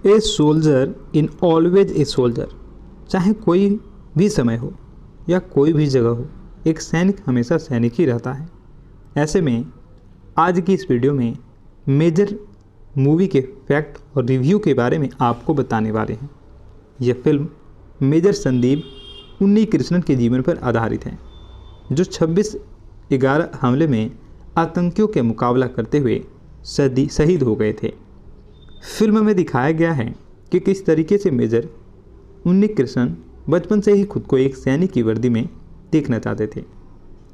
A soldier in always a soldier. चाहे कोई भी समय हो या कोई भी जगह हो, एक सैनिक हमेशा सैनिक ही रहता है। ऐसे में आज की इस वीडियो में मेजर मूवी के फैक्ट और रिव्यू के बारे में आपको बताने वाले हैं। यह फिल्म मेजर संदीप उन्नीकृष्णन के जीवन पर आधारित है, जो 26/11 हमले में आतंकियों के मुकाबला करते हुए शहीद हो गए थे। फिल्म में दिखाया गया है कि किस तरीके से मेजर उन्नीकृष्णन बचपन से ही खुद को एक सैनिक की वर्दी में देखना चाहते थे।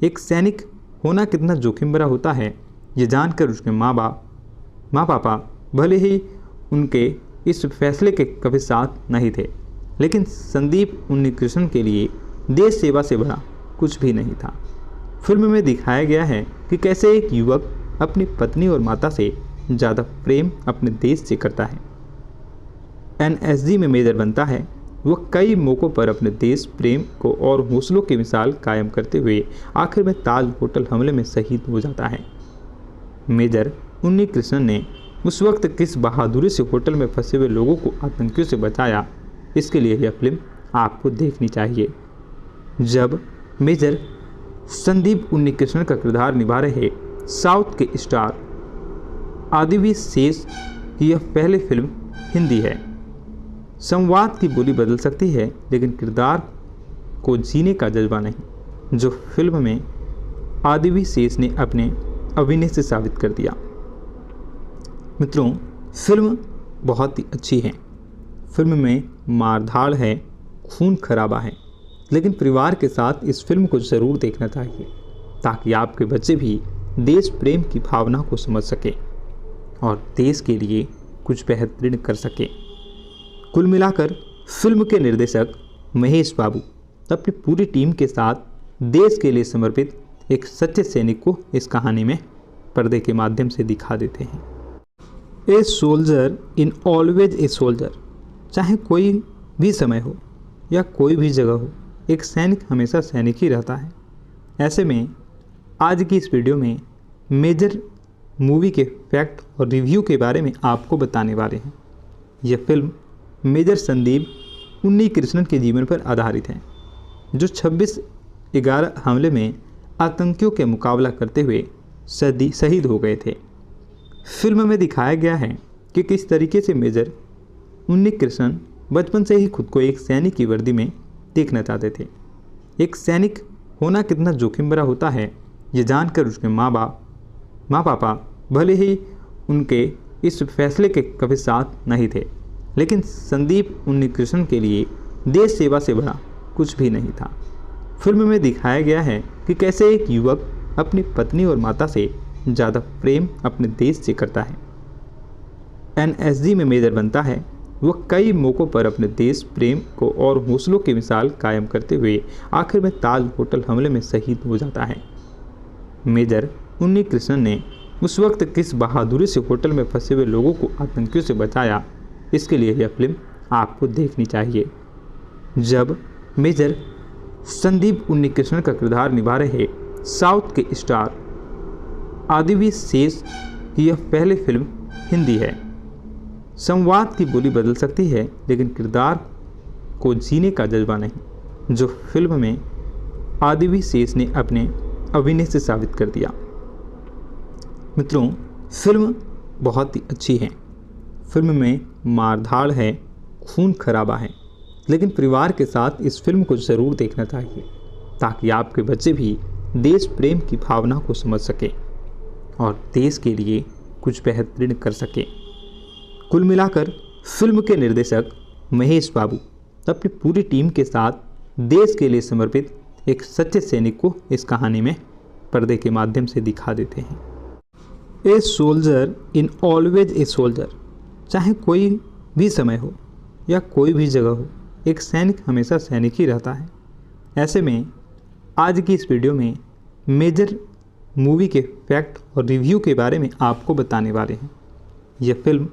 एक सैनिक होना कितना जोखिम भरा होता है, ये जानकर उसके माँ पापा भले ही उनके इस फैसले के कभी साथ नहीं थे, लेकिन संदीप उन्नीकृष्णन के लिए देश सेवा से बड़ा कुछ भी नहीं था। फिल्म में दिखाया गया है कि कैसे एक युवक अपनी पत्नी और माता से ज़्यादा प्रेम अपने देश से करता है। एनएसजी में मेजर बनता है। वह कई मौक़ों पर अपने देश प्रेम को और हौसलों की मिसाल कायम करते हुए आखिर में ताज होटल हमले में शहीद हो जाता है। मेजर उन्नीकृष्णन ने उस वक्त किस बहादुरी से होटल में फंसे हुए लोगों को आतंकियों से बचाया, इसके लिए यह फिल्म आपको देखनी चाहिए। जब मेजर संदीप उन्नीकृष्णन का किरदार निभा रहे साउथ के स्टार आदिवी शेष की यह पहली फिल्म हिंदी है। संवाद की बोली बदल सकती है, लेकिन किरदार को जीने का जज्बा नहीं, जो फिल्म में आदिवी शेष ने अपने अभिनय से साबित कर दिया। मित्रों, फिल्म बहुत ही अच्छी है। फिल्म में मारधाड़ है, खून खराबा है, लेकिन परिवार के साथ इस फिल्म को ज़रूर देखना चाहिए, ताकि आपके बच्चे भी देश प्रेम की भावना को समझ सके और देश के लिए कुछ बेहतरीन कर सके। कुल मिलाकर फिल्म के निर्देशक महेश बाबू अपनी पूरी टीम के साथ देश के लिए समर्पित एक सच्चे सैनिक को इस कहानी में पर्दे के माध्यम से दिखा देते हैं। A soldier in always a soldier. चाहे कोई भी समय हो या कोई भी जगह हो, एक सैनिक हमेशा सैनिक ही रहता है। ऐसे में आज की इस वीडियो में मेजर मूवी के फैक्ट और रिव्यू के बारे में आपको बताने वाले हैं। यह फिल्म मेजर संदीप उन्नीकृष्णन के जीवन पर आधारित है, जो 26/11 हमले में आतंकियों के मुकाबला करते हुए शहीद हो गए थे। फिल्म में दिखाया गया है कि किस तरीके से मेजर उन्नीकृष्णन बचपन से ही खुद को एक सैनिक की वर्दी में देखना चाहते थे। एक सैनिक होना कितना जोखिम भरा होता है, ये जानकर उसके माँ पापा भले ही उनके इस फैसले के कभी साथ नहीं थे, लेकिन संदीप उन्नीकृष्णन के लिए देश सेवा से बड़ा कुछ भी नहीं था। फिल्म में दिखाया गया है कि कैसे एक युवक अपनी पत्नी और माता से ज़्यादा प्रेम अपने देश से करता है। एनएसजी में मेजर बनता है। वह कई मौक़ों पर अपने देश प्रेम को और हौसलों की मिसाल कायम करते हुए आखिर में ताज होटल हमले में शहीद हो जाता है। मेजर उन्नीकृष्णन ने उस वक्त किस बहादुरी से होटल में फंसे हुए लोगों को आतंकियों से बचाया, इसके लिए यह फिल्म आपको देखनी चाहिए। जब मेजर संदीप उन्नीकृष्णन का किरदार निभा रहे साउथ के स्टार आदिवी शेष की यह पहली फिल्म हिंदी है। संवाद की बोली बदल सकती है, लेकिन किरदार को जीने का जज्बा नहीं, जो फिल्म में आदिवी शेष ने अपने अभिनय से साबित कर दिया। मित्रों, फिल्म बहुत ही अच्छी है। फिल्म में मारधाड़ है, खून खराबा है, लेकिन परिवार के साथ इस फिल्म को ज़रूर देखना चाहिए, ताकि आपके बच्चे भी देश प्रेम की भावना को समझ सके और देश के लिए कुछ बेहतरीन कर सके। कुल मिलाकर फिल्म के निर्देशक महेश बाबू अपनी पूरी टीम के साथ देश के लिए समर्पित एक सच्चे सैनिक को इस कहानी में पर्दे के माध्यम से दिखा देते हैं। A soldier in always a soldier. चाहे कोई भी समय हो या कोई भी जगह हो, एक सैनिक हमेशा सैनिक ही रहता है। ऐसे में आज की इस वीडियो में मेजर मूवी के फैक्ट और रिव्यू के बारे में आपको बताने वाले हैं। यह फिल्म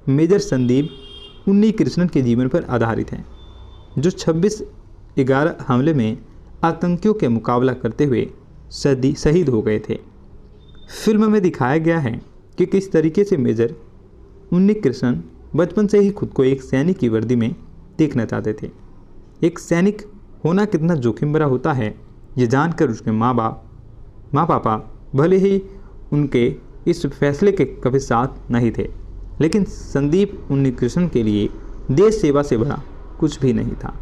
मेजर संदीप उन्नीकृष्णन के जीवन पर आधारित है, जो 26/11 हमले में आतंकियों के मुकाबला करते हुए शहीद हो गए थे। फिल्म में दिखाया गया है कि किस तरीके से मेजर उन्नीकृष्णन बचपन से ही खुद को एक सैनिक की वर्दी में देखना चाहते थे। एक सैनिक होना कितना जोखिम भरा होता है, ये जानकर उसके माँ पापा भले ही उनके इस फैसले के कभी साथ नहीं थे, लेकिन संदीप उन्नीकृष्णन के लिए देश सेवा से बड़ा कुछ भी नहीं था।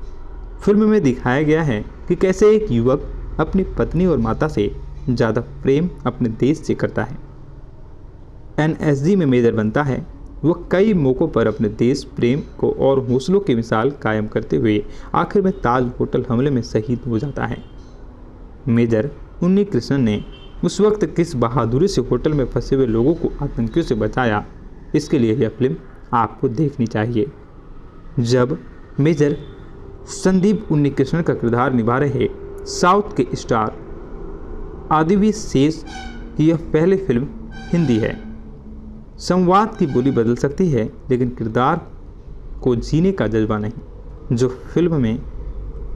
फिल्म में दिखाया गया है कि कैसे एक युवक अपनी पत्नी और माता से ज़्यादा प्रेम अपने देश से करता है। एनएसजी में मेजर बनता है। वह कई मौक़ों पर अपने देश प्रेम को और हौसलों की मिसाल कायम करते हुए आखिर में ताज होटल हमले में शहीद हो जाता है। मेजर उन्नीकृष्णन ने उस वक्त किस बहादुरी से होटल में फंसे हुए लोगों को आतंकियों से बचाया, इसके लिए यह फिल्म आपको देखनी चाहिए। जब मेजर संदीप उन्नीकृष्णन का किरदार निभा रहे साउथ के स्टार आदिवी शेष की यह पहली फिल्म हिंदी है। संवाद की बोली बदल सकती है, लेकिन किरदार को जीने का जज्बा नहीं, जो फिल्म में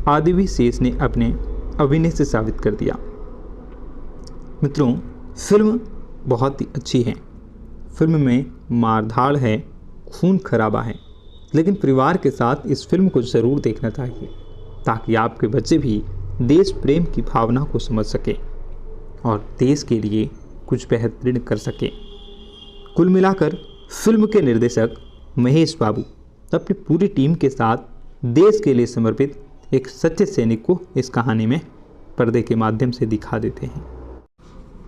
आदिवी शेष ने अपने अभिनय से साबित कर दिया। मित्रों, फिल्म बहुत ही अच्छी है। फिल्म में मारधाड़ है, खून खराबा है, लेकिन परिवार के साथ इस फिल्म को ज़रूर देखना चाहिए, ताकि आपके बच्चे भी देश प्रेम की भावना को समझ सके और देश के लिए कुछ बेहतरीन कर सके। कुल मिलाकर फिल्म के निर्देशक महेश बाबू अपनी पूरी टीम के साथ देश के लिए समर्पित एक सच्चे सैनिक को इस कहानी में पर्दे के माध्यम से दिखा देते हैं।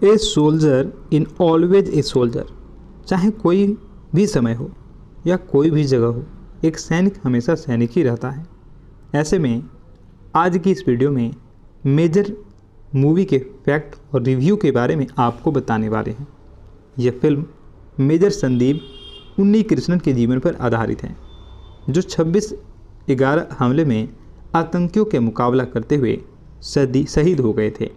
A soldier in always a soldier, चाहे कोई भी समय हो या कोई भी जगह हो, एक सैनिक हमेशा सैनिक ही रहता है। ऐसे में आज की इस वीडियो में मेजर मूवी के फैक्ट और रिव्यू के बारे में आपको बताने वाले हैं। यह फिल्म मेजर संदीप उन्नीकृष्णन के जीवन पर आधारित है, जो 26/11 हमले में आतंकियों के मुकाबला करते हुए शहीद हो गए थे।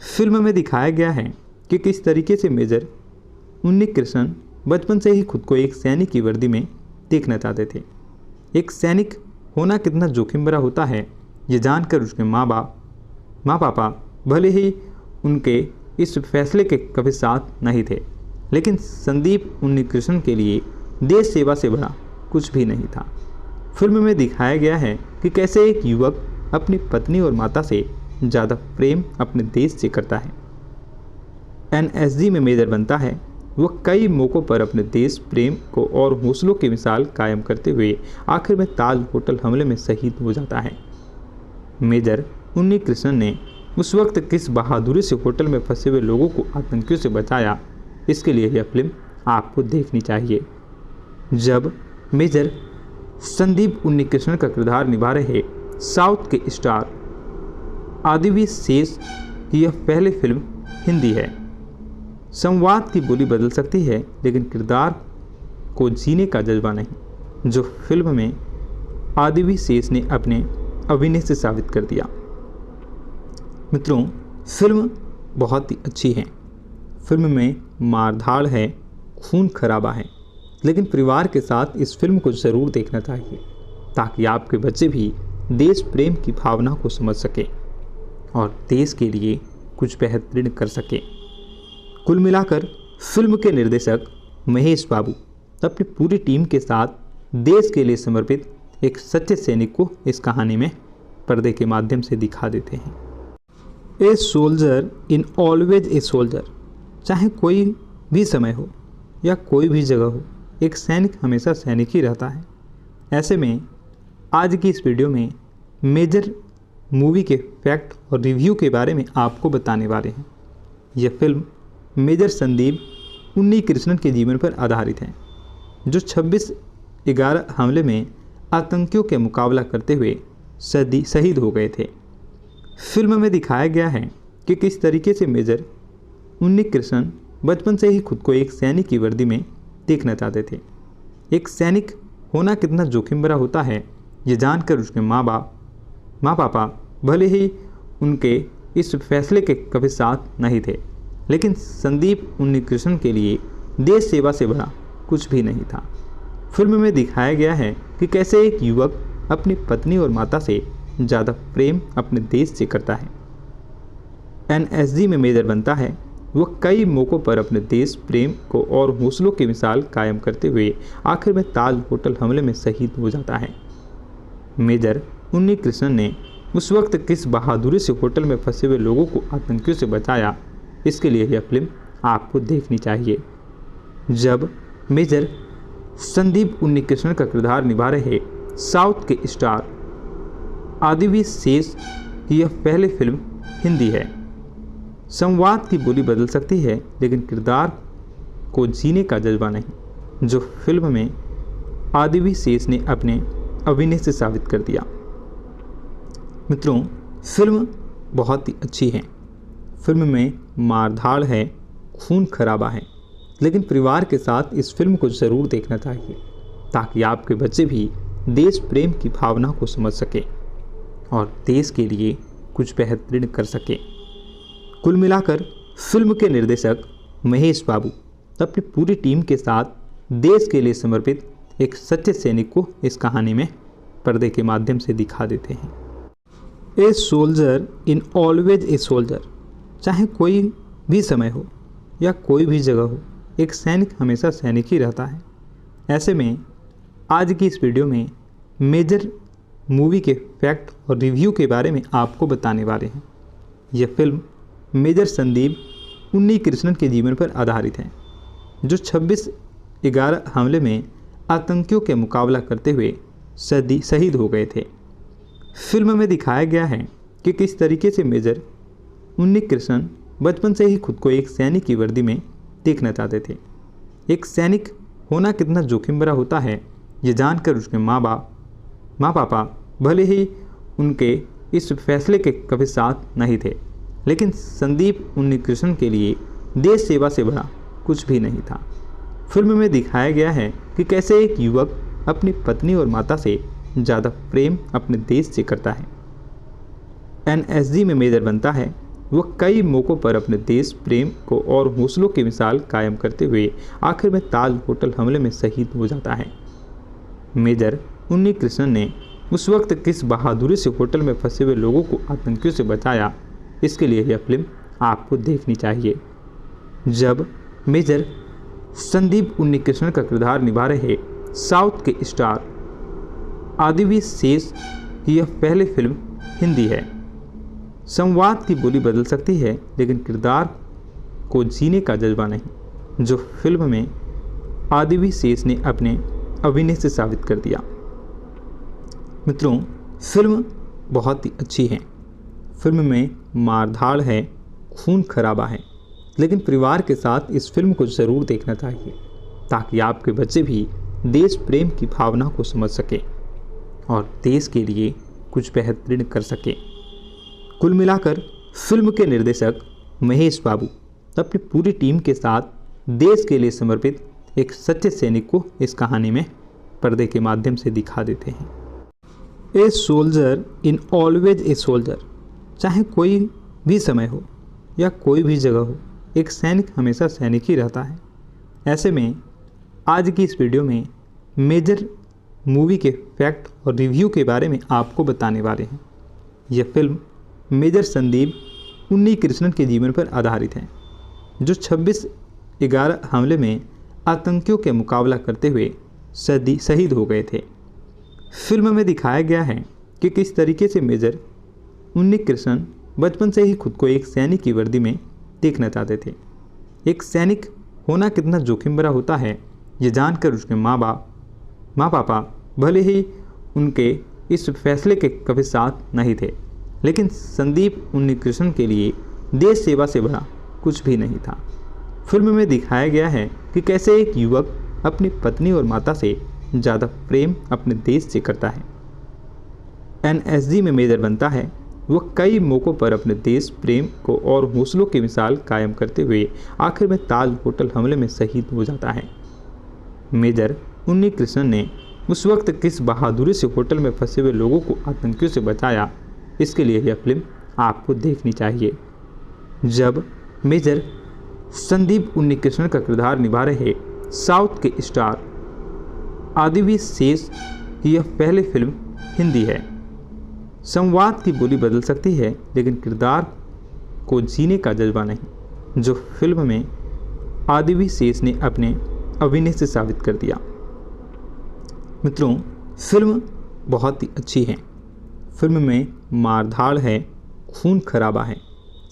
फिल्म में दिखाया गया है कि किस तरीके से मेजर उन्नीकृष्णन बचपन से ही खुद को एक सैनिक की वर्दी में देखना चाहते थे। एक सैनिक होना कितना जोखिम भरा होता है, ये जानकर उसके माँ पापा भले ही उनके इस फैसले के कभी साथ नहीं थे, लेकिन संदीप उन्नीकृष्णन के लिए देश सेवा से बड़ा कुछ भी नहीं था। फिल्म में दिखाया गया है कि कैसे एक युवक अपनी पत्नी और माता से ज़्यादा प्रेम अपने देश से करता है। एनएसजी में मेजर बनता है। वह कई मौक़ों पर अपने देश प्रेम को और हौसलों की मिसाल कायम करते हुए आखिर में ताज होटल हमले में शहीद हो जाता है। मेजर उन्नीकृष्णन ने उस वक्त किस बहादुरी से होटल में फंसे हुए लोगों को आतंकियों से बचाया, इसके लिए यह फिल्म आपको देखनी चाहिए। जब मेजर संदीप उन्नीकृष्णन का किरदार निभा रहे साउथ के स्टार आदिवी शेष की यह पहली फिल्म हिंदी है। संवाद की बोली बदल सकती है, लेकिन किरदार को जीने का जज्बा नहीं, जो फिल्म में आदिवी शेष ने अपने अभिनय से साबित कर दिया। मित्रों, फिल्म बहुत ही अच्छी है। फिल्म में मारधाड़ है, खून खराबा है, लेकिन परिवार के साथ इस फिल्म को ज़रूर देखना चाहिए, ताकि आपके बच्चे भी देश प्रेम की भावना को समझ सके और देश के लिए कुछ बेहतरीन कर सके। कुल मिलाकर फिल्म के निर्देशक महेश बाबू अपनी पूरी टीम के साथ देश के लिए समर्पित एक सच्चे सैनिक को इस कहानी में पर्दे के माध्यम से दिखा देते हैं। A soldier in always a soldier, चाहे कोई भी समय हो या कोई भी जगह हो, एक सैनिक हमेशा सैनिक ही रहता है। ऐसे में आज की इस वीडियो में मेजर मूवी के फैक्ट और रिव्यू के बारे में आपको बताने वाले हैं। यह फिल्म मेजर संदीप उन्नीकृष्णन के जीवन पर आधारित है, जो 26/11 हमले में आतंकियों के मुकाबला करते हुए शहीद हो गए थे। फिल्म में दिखाया गया है कि किस तरीके से मेजर उन्नीकृष्णन बचपन से ही खुद को एक सैनिक की वर्दी में देखना चाहते थे। एक सैनिक होना कितना जोखिम भरा होता है, ये जानकर उसके माँ पापा भले ही उनके इस फैसले के कभी साथ नहीं थे, लेकिन संदीप उन्नीकृष्णन के लिए देश सेवा से बड़ा कुछ भी नहीं था। फिल्म में दिखाया गया है कि कैसे एक युवक अपनी पत्नी और माता से ज़्यादा प्रेम अपने देश से करता है। एनएसजी में मेजर बनता है। वह कई मौक़ों पर अपने देश प्रेम को और हौसलों की मिसाल कायम करते हुए आखिर में ताज होटल हमले में शहीद हो जाता है। मेजर उन्नी कृष्णन ने उस वक्त किस बहादुरी से होटल में फंसे हुए लोगों को आतंकियों से बचाया, इसके लिए यह फिल्म आपको देखनी चाहिए। जब मेजर संदीप उन्नी कृष्णन का किरदार निभा रहे साउथ के स्टार आदिवी शेष की यह पहली फिल्म हिंदी है। संवाद की बोली बदल सकती है, लेकिन किरदार को जीने का जज्बा नहीं, जो फिल्म में आदिवी शेष ने अपने अभिनय से साबित कर दिया। मित्रों, फिल्म बहुत ही अच्छी है। फिल्म में मारधाड़ है, खून खराबा है, लेकिन परिवार के साथ इस फिल्म को ज़रूर देखना चाहिए, ताकि आपके बच्चे भी देश प्रेम की भावना को समझ सके और देश के लिए कुछ बेहतरीन कर सके। कुल मिलाकर फिल्म के निर्देशक महेश बाबू अपनी पूरी टीम के साथ देश के लिए समर्पित एक सच्चे सैनिक को इस कहानी में पर्दे के माध्यम से दिखा देते हैं। A soldier in always a soldier, चाहे कोई भी समय हो या कोई भी जगह हो, एक सैनिक हमेशा सैनिक ही रहता है। ऐसे में आज की इस वीडियो में मेजर मूवी के फैक्ट और रिव्यू के बारे में आपको बताने वाले हैं। यह फिल्म मेजर संदीप उन्नी कृष्णन के जीवन पर आधारित है, जो 26/11 हमले में आतंकियों के मुकाबला करते हुए शहीद हो गए थे। फिल्म में दिखाया गया है कि किस तरीके से मेजर उन्नी कृष्णन बचपन से ही खुद को एक सैनिक की वर्दी में देखना चाहते थे। एक सैनिक होना कितना जोखिम भरा होता है, ये जानकर उसके माँ पापा भले ही उनके इस फैसले के कभी साथ नहीं थे, लेकिन संदीप उन्नी कृष्णन के लिए देश सेवा से बड़ा कुछ भी नहीं था। फिल्म में दिखाया गया है कि कैसे एक युवक अपनी पत्नी और माता से ज़्यादा प्रेम अपने देश से करता है। एनएसजी में मेजर बनता है, वह कई मौक़ों पर अपने देश प्रेम को और हौसलों की मिसाल कायम करते हुए आखिर में ताज होटल हमले में शहीद हो जाता है। मेजर उन्नी कृष्णन ने उस वक्त किस बहादुरी से होटल में फंसे हुए लोगों को आतंकियों से बचाया, इसके लिए यह फिल्म आपको देखनी चाहिए। जब मेजर संदीप उन्नी कृष्णन का किरदार निभा रहे साउथ के स्टार आदिवी शेष की यह पहली फिल्म हिंदी है। संवाद की बोली बदल सकती है, लेकिन किरदार को जीने का जज्बा नहीं, जो फिल्म में आदिवी शेष ने अपने अभिनय से साबित कर दिया। मित्रों, फिल्म बहुत ही अच्छी है। फिल्म में मारधाड़ है, खून खराबा है, लेकिन परिवार के साथ इस फिल्म को ज़रूर देखना चाहिए, ताकि आपके बच्चे भी देश प्रेम की भावना को समझ सके और देश के लिए कुछ बेहतरीन कर सके। कुल मिलाकर फिल्म के निर्देशक महेश बाबू अपनी पूरी टीम के साथ देश के लिए समर्पित एक सच्चे सैनिक को इस कहानी में पर्दे के माध्यम से दिखा देते हैं। A soldier in always a soldier, चाहे कोई भी समय हो या कोई भी जगह हो, एक सैनिक हमेशा सैनिक ही रहता है। ऐसे में आज की इस वीडियो में मेजर मूवी के फैक्ट और रिव्यू के बारे में आपको बताने वाले हैं। यह फिल्म मेजर संदीप उन्नी कृष्णन के जीवन पर आधारित है, जो 26/11 हमले में आतंकियों के मुकाबला करते हुए शहीद हो गए थे। फिल्म में दिखाया गया है कि किस तरीके से मेजर उन्नी कृष्णन बचपन से ही खुद को एक सैनिक की वर्दी में देखना चाहते थे। एक सैनिक होना कितना जोखिम भरा होता है, ये जानकर उसके माँ पापा भले ही उनके इस फैसले के कभी साथ नहीं थे, लेकिन संदीप उन्नी कृष्णन के लिए देश सेवा से बड़ा कुछ भी नहीं था। फिल्म में दिखाया गया है कि कैसे एक युवक अपनी पत्नी और माता से ज़्यादा प्रेम अपने देश से करता है। एनएसजी में मेजर बनता है, वह कई मौक़ों पर अपने देश प्रेम को और हौसलों की मिसाल कायम करते हुए आखिर में ताज होटल हमले में शहीद हो जाता है। मेजर उन्नी कृष्णन ने उस वक्त किस बहादुरी से होटल में फंसे हुए लोगों को आतंकियों से बचाया, इसके लिए यह फिल्म आपको देखनी चाहिए। जब मेजर संदीप उन्नी कृष्णन का किरदार निभा रहे साउथ के स्टार आदिवी शेष की यह पहली फिल्म हिंदी है। संवाद की बोली बदल सकती है, लेकिन किरदार को जीने का जज्बा नहीं, जो फिल्म में आदिवी शेष ने अपने अभिनय से साबित कर दिया। मित्रों, फिल्म बहुत ही अच्छी है। फिल्म में मारधाड़ है, खून खराबा है,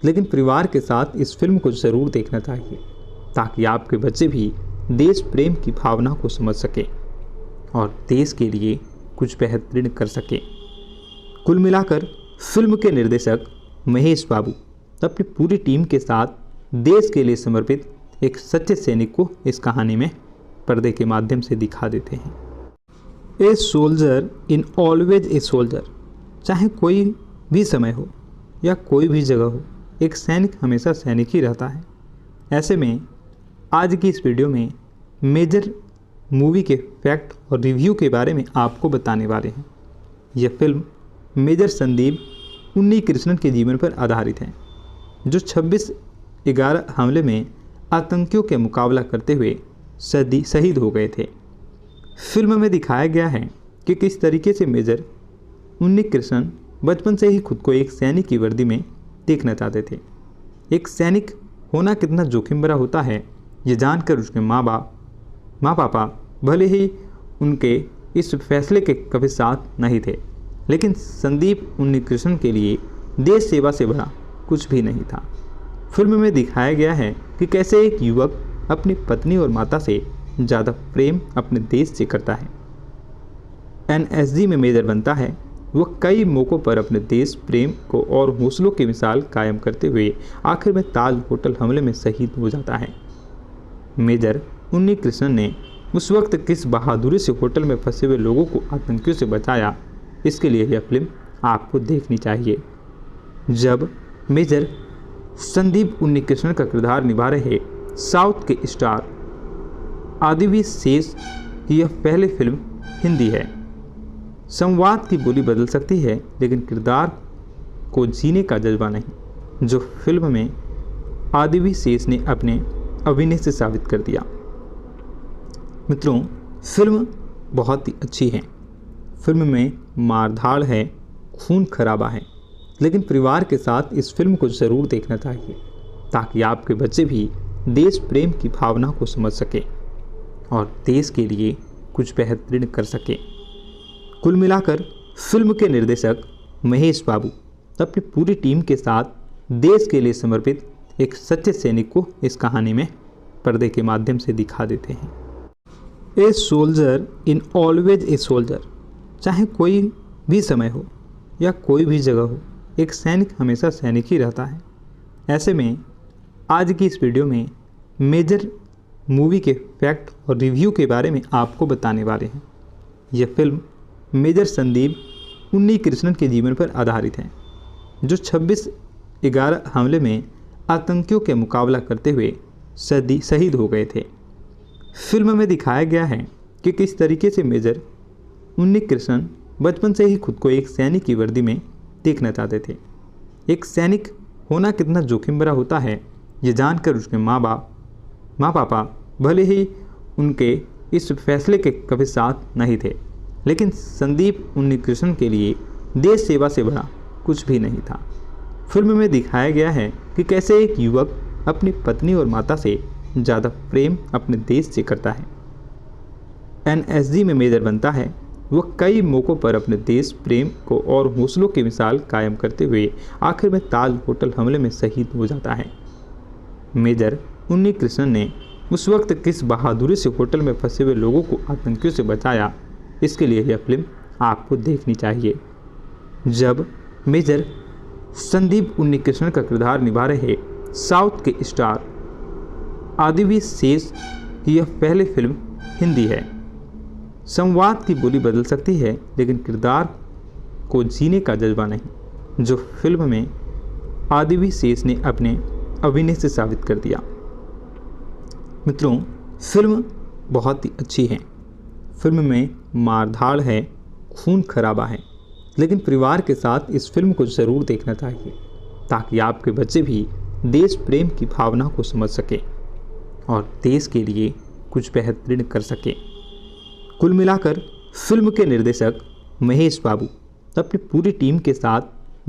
लेकिन परिवार के साथ इस फिल्म को ज़रूर देखना चाहिए ताकि आपके बच्चे भी देश प्रेम की भावना को समझ सके और देश के लिए कुछ बेहतरीन कर सके। कुल मिलाकर फिल्म के निर्देशक महेश बाबू अपनी पूरी टीम के साथ देश के लिए समर्पित एक सच्चे सैनिक को इस कहानी में पर्दे के माध्यम से दिखा देते हैं। A soldier in always a soldier, चाहे कोई भी समय हो या कोई भी जगह हो, एक सैनिक हमेशा सैनिक ही रहता है। ऐसे में आज की इस वीडियो में मेजर मूवी के फैक्ट और रिव्यू के बारे में आपको बताने वाले हैं। यह फिल्म मेजर संदीप उन्नीकृष्णन के जीवन पर आधारित है, जो 26/11 हमले में आतंकियों के मुकाबला करते हुए शहीद हो गए थे। फिल्म में दिखाया गया है कि किस तरीके से मेजर उन्नीकृष्णन बचपन से ही खुद को एक सैनिक की वर्दी में देखना चाहते थे। एक सैनिक होना कितना जोखिम भरा होता है, ये जानकर उसके माँ पापा भले ही उनके इस फैसले के कभी साथ नहीं थे, लेकिन संदीप उन्नीकृष्णन के लिए देश सेवा से बड़ा कुछ भी नहीं था। फिल्म में दिखाया गया है कि कैसे एक युवक अपनी पत्नी और माता से ज़्यादा प्रेम अपने देश से करता है। एनएसजी में मेजर बनता है। वह कई मौक़ों पर अपने देश प्रेम को और हौसलों की मिसाल कायम करते हुए आखिर में ताज होटल हमले में शहीद हो जाता है। मेजर उन्नीकृष्णन ने उस वक्त किस बहादुरी से होटल में फंसे हुए लोगों को आतंकियों से बचाया, इसके लिए यह फिल्म आपको देखनी चाहिए। जब मेजर संदीप उन्नीकृष्णन का किरदार निभा रहे साउथ के स्टार आदिवी शेष की यह पहली फिल्म हिंदी है। संवाद की बोली बदल सकती है, लेकिन किरदार को जीने का जज्बा नहीं, जो फिल्म में आदिवी शेष ने अपने अभिनय से साबित कर दिया। मित्रों, फिल्म बहुत ही अच्छी है। फिल्म में मारधाड़ है, खून खराबा है, लेकिन परिवार के साथ इस फिल्म को ज़रूर देखना चाहिए ताकि आपके बच्चे भी देश प्रेम की भावना को समझ सके और देश के लिए कुछ बेहतरीन कर सके। कुल मिलाकर फिल्म के निर्देशक महेश बाबू अपनी पूरी टीम के साथ देश के लिए समर्पित एक सच्चे सैनिक को इस कहानी में पर्दे के माध्यम से दिखा देते हैं। A soldier in always a soldier, चाहे कोई भी समय हो या कोई भी जगह हो, एक सैनिक हमेशा सैनिक ही रहता है। ऐसे में आज की इस वीडियो में मेजर मूवी के फैक्ट और रिव्यू के बारे में आपको बताने वाले हैं। यह फिल्म मेजर संदीप उन्नीकृष्णन के जीवन पर आधारित है, जो 26/11 हमले में आतंकियों के मुकाबला करते हुए शहीद हो गए थे। फिल्म में दिखाया गया है कि किस तरीके से मेजर उन्नीकृष्णन बचपन से ही खुद को एक सैनिक की वर्दी में देखना चाहते थे। एक सैनिक होना कितना जोखिम भरा होता है, ये जानकर उसके माँ पापा भले ही उनके इस फैसले के कभी साथ नहीं थे, लेकिन संदीप उन्नीकृष्णन के लिए देश सेवा से बड़ा कुछ भी नहीं था। फिल्म में दिखाया गया है कि कैसे एक युवक अपनी पत्नी और माता से ज़्यादा प्रेम अपने देश से करता है। एनएसजी में मेजर बनता है। वह कई मौक़ों पर अपने देश प्रेम को और हौसलों की मिसाल कायम करते हुए आखिर में ताज होटल हमले में शहीद हो जाता है। मेजर उन्नीकृष्णन ने उस वक्त किस बहादुरी से होटल में फंसे हुए लोगों को आतंकियों से बचाया, इसके लिए यह फिल्म आपको देखनी चाहिए। जब मेजर संदीप उन्नीकृष्णन का किरदार निभा रहे साउथ के स्टार आदिवी शेष की यह पहली फिल्म हिंदी है। संवाद की बोली बदल सकती है, लेकिन किरदार को जीने का जज्बा नहीं, जो फिल्म में आदिवी शेष ने अपने अभिनय से साबित कर दिया। मित्रों, फिल्म बहुत ही अच्छी है। फिल्म में मारधाड़ है, खून खराबा है, लेकिन परिवार के साथ इस फिल्म को ज़रूर देखना चाहिए ताकि आपके बच्चे भी देश प्रेम की भावना को समझ सके और देश के लिए कुछ बेहतरीन कर सके। कुल मिलाकर फिल्म के निर्देशक महेश बाबू अपनी पूरी टीम के साथ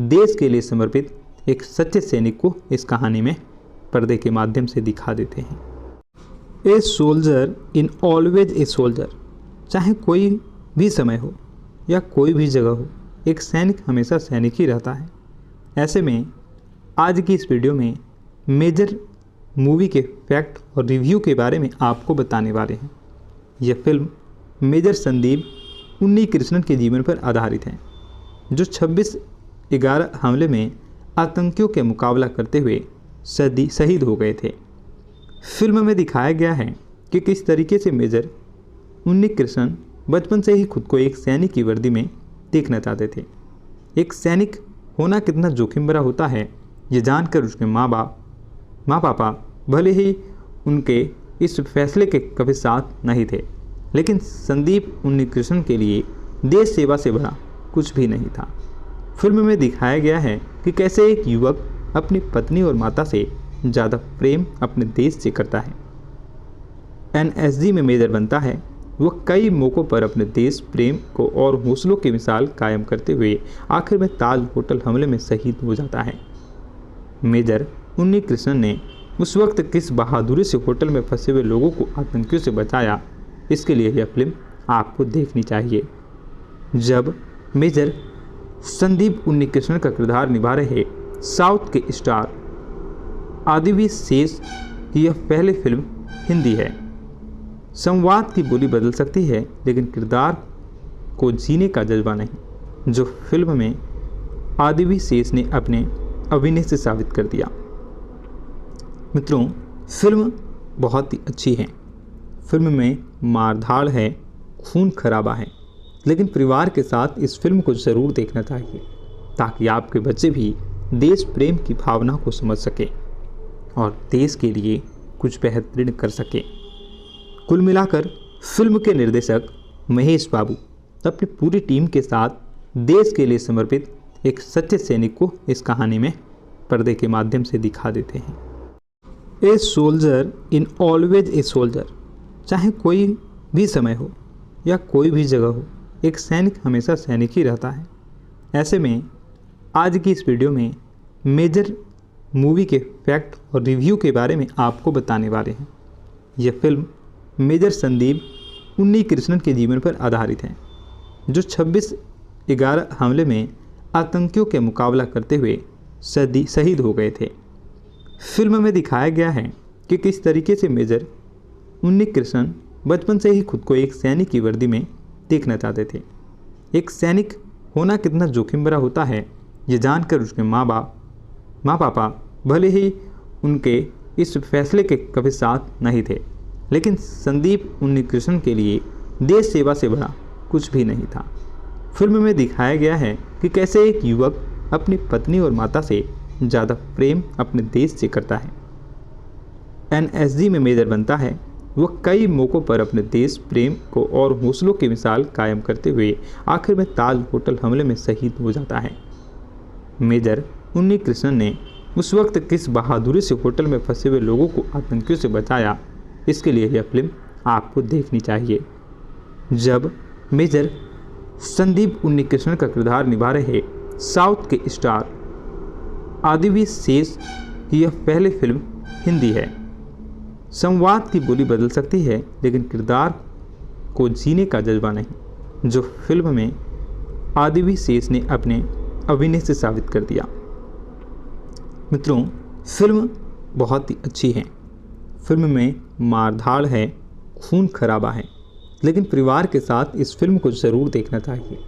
देश के लिए समर्पित एक सच्चे सैनिक को इस कहानी में पर्दे के माध्यम से दिखा देते हैं। A soldier in always a soldier. चाहे कोई भी समय हो या कोई भी जगह हो, एक सैनिक हमेशा सैनिक ही रहता है। ऐसे में आज की इस वीडियो में मेजर मूवी के फैक्ट और रिव्यू के बारे में आपको बताने वाले हैं। यह फिल्म मेजर संदीप उन्नीकृष्णन के जीवन पर आधारित है, जो 26/11 हमले में आतंकियों के मुकाबला करते हुए शहीद हो गए थे। फिल्म में दिखाया गया है कि किस तरीके से मेजर उन्नीकृष्णन बचपन से ही खुद को एक सैनिक की वर्दी में देखना चाहते थे। एक सैनिक होना कितना जोखिम भरा होता है, ये जानकर उसके माँ पापा भले ही उनके इस फैसले के कभी साथ नहीं थे, लेकिन संदीप उन्नीकृष्णन के लिए देश सेवा से बड़ा कुछ भी नहीं था। फिल्म में दिखाया गया है कि कैसे एक युवक अपनी पत्नी और माता से ज़्यादा प्रेम अपने देश से करता है। एनएसजी में मेजर बनता है। वह कई मौक़ों पर अपने देश प्रेम को और हौसलों की मिसाल कायम करते हुए आखिर में ताज होटल हमले में शहीद हो जाता है। मेजर उन्नीकृष्णन ने उस वक्त किस बहादुरी से होटल में फंसे हुए लोगों को आतंकियों से बचाया, इसके लिए यह फिल्म आपको देखनी चाहिए। जब मेजर संदीप उन्नीकृष्णन का किरदार निभा रहे साउथ के स्टार आदिवी शेष की यह पहली फिल्म हिंदी है। संवाद की बोली बदल सकती है, लेकिन किरदार को जीने का जज्बा नहीं, जो फिल्म में आदिवी शेष ने अपने अभिनय से साबित कर दिया। मित्रों, फिल्म बहुत ही अच्छी है। फिल्म में मारधाड़ है, खून खराबा है, लेकिन परिवार के साथ इस फिल्म को ज़रूर देखना चाहिए, ताकि आपके बच्चे भी देश प्रेम की भावना को समझ सके और देश के लिए कुछ बेहतरीन कर सके। कुल मिलाकर फिल्म के निर्देशक महेश बाबू अपनी पूरी टीम के साथ देश के लिए समर्पित एक सच्चे सैनिक को इस कहानी में पर्दे के माध्यम से दिखा देते हैं। A soldier in always a soldier. चाहे कोई भी समय हो या कोई भी जगह हो, एक सैनिक हमेशा सैनिक ही रहता है। ऐसे में आज की इस वीडियो में मेजर मूवी के फैक्ट और रिव्यू के बारे में आपको बताने वाले हैं। यह फिल्म मेजर संदीप उन्नीकृष्णन के जीवन पर आधारित है, जो 26/11 हमले में आतंकियों के मुकाबला करते हुए शहीद हो गए थे। फिल्म में दिखाया गया है कि किस तरीके से मेजर उन्नीकृष्णन बचपन से ही खुद को एक सैनिक की वर्दी में देखना चाहते थे। एक सैनिक होना कितना जोखिम भरा होता है, ये जानकर उसके माँ पापा भले ही उनके इस फैसले के कभी साथ नहीं थे, लेकिन संदीप उन्नीकृष्णन के लिए देश सेवा से बड़ा कुछ भी नहीं था। फिल्म में दिखाया गया है कि कैसे एक युवक अपनी पत्नी और माता से ज़्यादा प्रेम अपने देश से करता है। एनएसजी में मेजर बनता है। वह कई मौक़ों पर अपने देश प्रेम को और हौसलों की मिसाल कायम करते हुए आखिर में ताज होटल हमले में शहीद हो जाता है। मेजर उन्नीकृष्णन ने उस वक्त किस बहादुरी से होटल में फंसे हुए लोगों को आतंकियों से बचाया, इसके लिए यह फिल्म आपको देखनी चाहिए। जब मेजर संदीप उन्नीकृष्णन का किरदार निभा रहे साउथ के स्टार आदिवी शेष की यह पहली फिल्म हिंदी है। संवाद की बोली बदल सकती है, लेकिन किरदार को जीने का जज्बा नहीं, जो फिल्म में आदिवी शेष ने अपने अभिनय से साबित कर दिया। मित्रों, फिल्म बहुत ही अच्छी है। फिल्म में मारधाड़ है, खून खराबा है, लेकिन परिवार के साथ इस फिल्म को ज़रूर देखना चाहिए,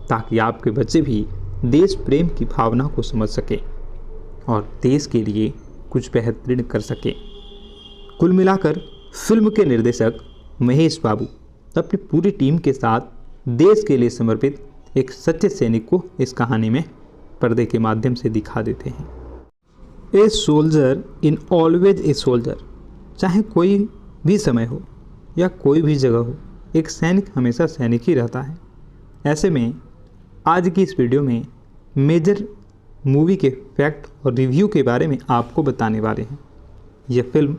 ताकि आपके बच्चे भी देश प्रेम की भावना को समझ सके और देश के लिए कुछ बेहतरीन कर सके। कुल मिलाकर फिल्म के निर्देशक महेश बाबू अपनी पूरी टीम के साथ देश के लिए समर्पित एक सच्चे सैनिक को इस कहानी में पर्दे के माध्यम से दिखा देते हैं। A soldier in always a soldier. चाहे कोई भी समय हो या कोई भी जगह हो, एक सैनिक हमेशा सैनिक ही रहता है। ऐसे में आज की इस वीडियो में मेजर मूवी के फैक्ट और रिव्यू के बारे में आपको बताने वाले हैं। यह फिल्म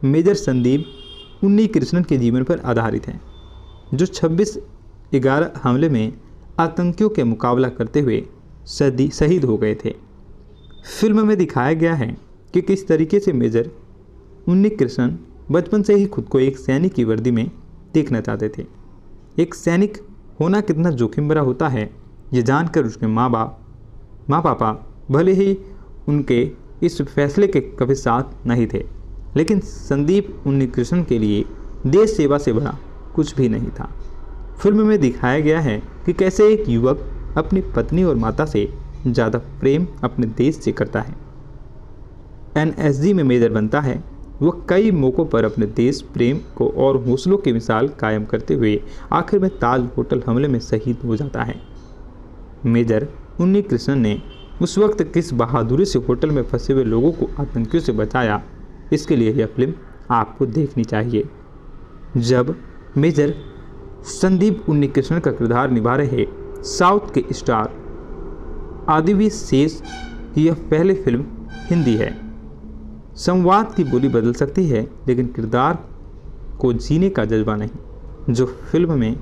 मेजर संदीप उन्नीकृष्णन के जीवन पर आधारित है, जो 26/11 हमले में आतंकियों के मुकाबला करते हुए शहीद हो गए थे। फिल्म में दिखाया गया है कि किस तरीके से मेजर उन्नी कृष्णन बचपन से ही खुद को एक सैनिक की वर्दी में देखना चाहते थे। एक सैनिक होना कितना जोखिम भरा होता है ये जानकर उसके माँ पापा भले ही उनके इस फैसले के कभी साथ नहीं थे, लेकिन संदीप उन्नीकृष्णन के लिए देश सेवा से बड़ा कुछ भी नहीं था। फिल्म में दिखाया गया है कि कैसे एक युवक अपनी पत्नी और माता से ज़्यादा प्रेम अपने देश से करता है। एनएसजी में मेजर बनता है। वह कई मौक़ों पर अपने देश प्रेम को और हौसलों की मिसाल कायम करते हुए आखिर में ताज होटल हमले में शहीद हो जाता है। मेजर उन्नीकृष्णन ने उस वक्त किस बहादुरी से होटल में फंसे हुए लोगों को आतंकियों से बचाया, इसके लिए यह फिल्म आपको देखनी चाहिए। जब मेजर संदीप उन्नीकृष्णन का किरदार निभा रहे साउथ के स्टार आदिवी शेष की यह पहली फिल्म हिंदी है। संवाद की बोली बदल सकती है, लेकिन किरदार को जीने का जज्बा नहीं, जो फिल्म में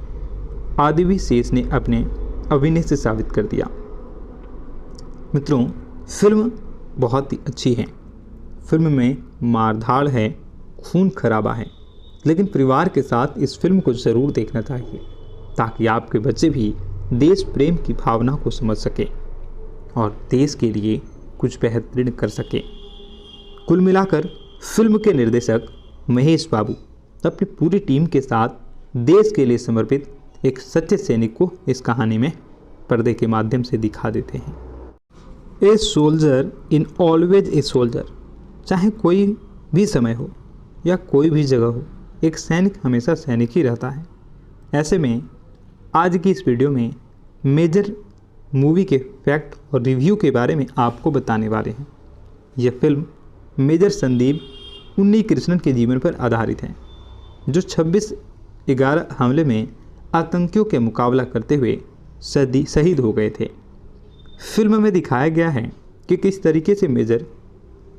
आदिवी शेष ने अपने अभिनय से साबित कर दिया। मित्रों, फिल्म बहुत ही अच्छी है। फिल्म में मारधाड़ है, खून खराबा है, लेकिन परिवार के साथ इस फिल्म को ज़रूर देखना चाहिए ताकि आपके बच्चे भी देश प्रेम की भावना को समझ सके और देश के लिए कुछ बेहतरीन कर सके। कुल मिलाकर फिल्म के निर्देशक महेश बाबू अपनी पूरी टीम के साथ देश के लिए समर्पित एक सच्चे सैनिक को इस कहानी में पर्दे के माध्यम से दिखा देते हैं। A soldier in always a soldier. चाहे कोई भी समय हो या कोई भी जगह हो, एक सैनिक हमेशा सैनिक ही रहता है। ऐसे में आज की इस वीडियो में मेजर मूवी के फैक्ट और रिव्यू के बारे में आपको बताने वाले हैं। यह फिल्म मेजर संदीप उन्नीकृष्णन के जीवन पर आधारित है, जो 26/11 हमले में आतंकियों के मुकाबला करते हुए शहीद हो गए थे। फिल्म में दिखाया गया है कि किस तरीके से मेजर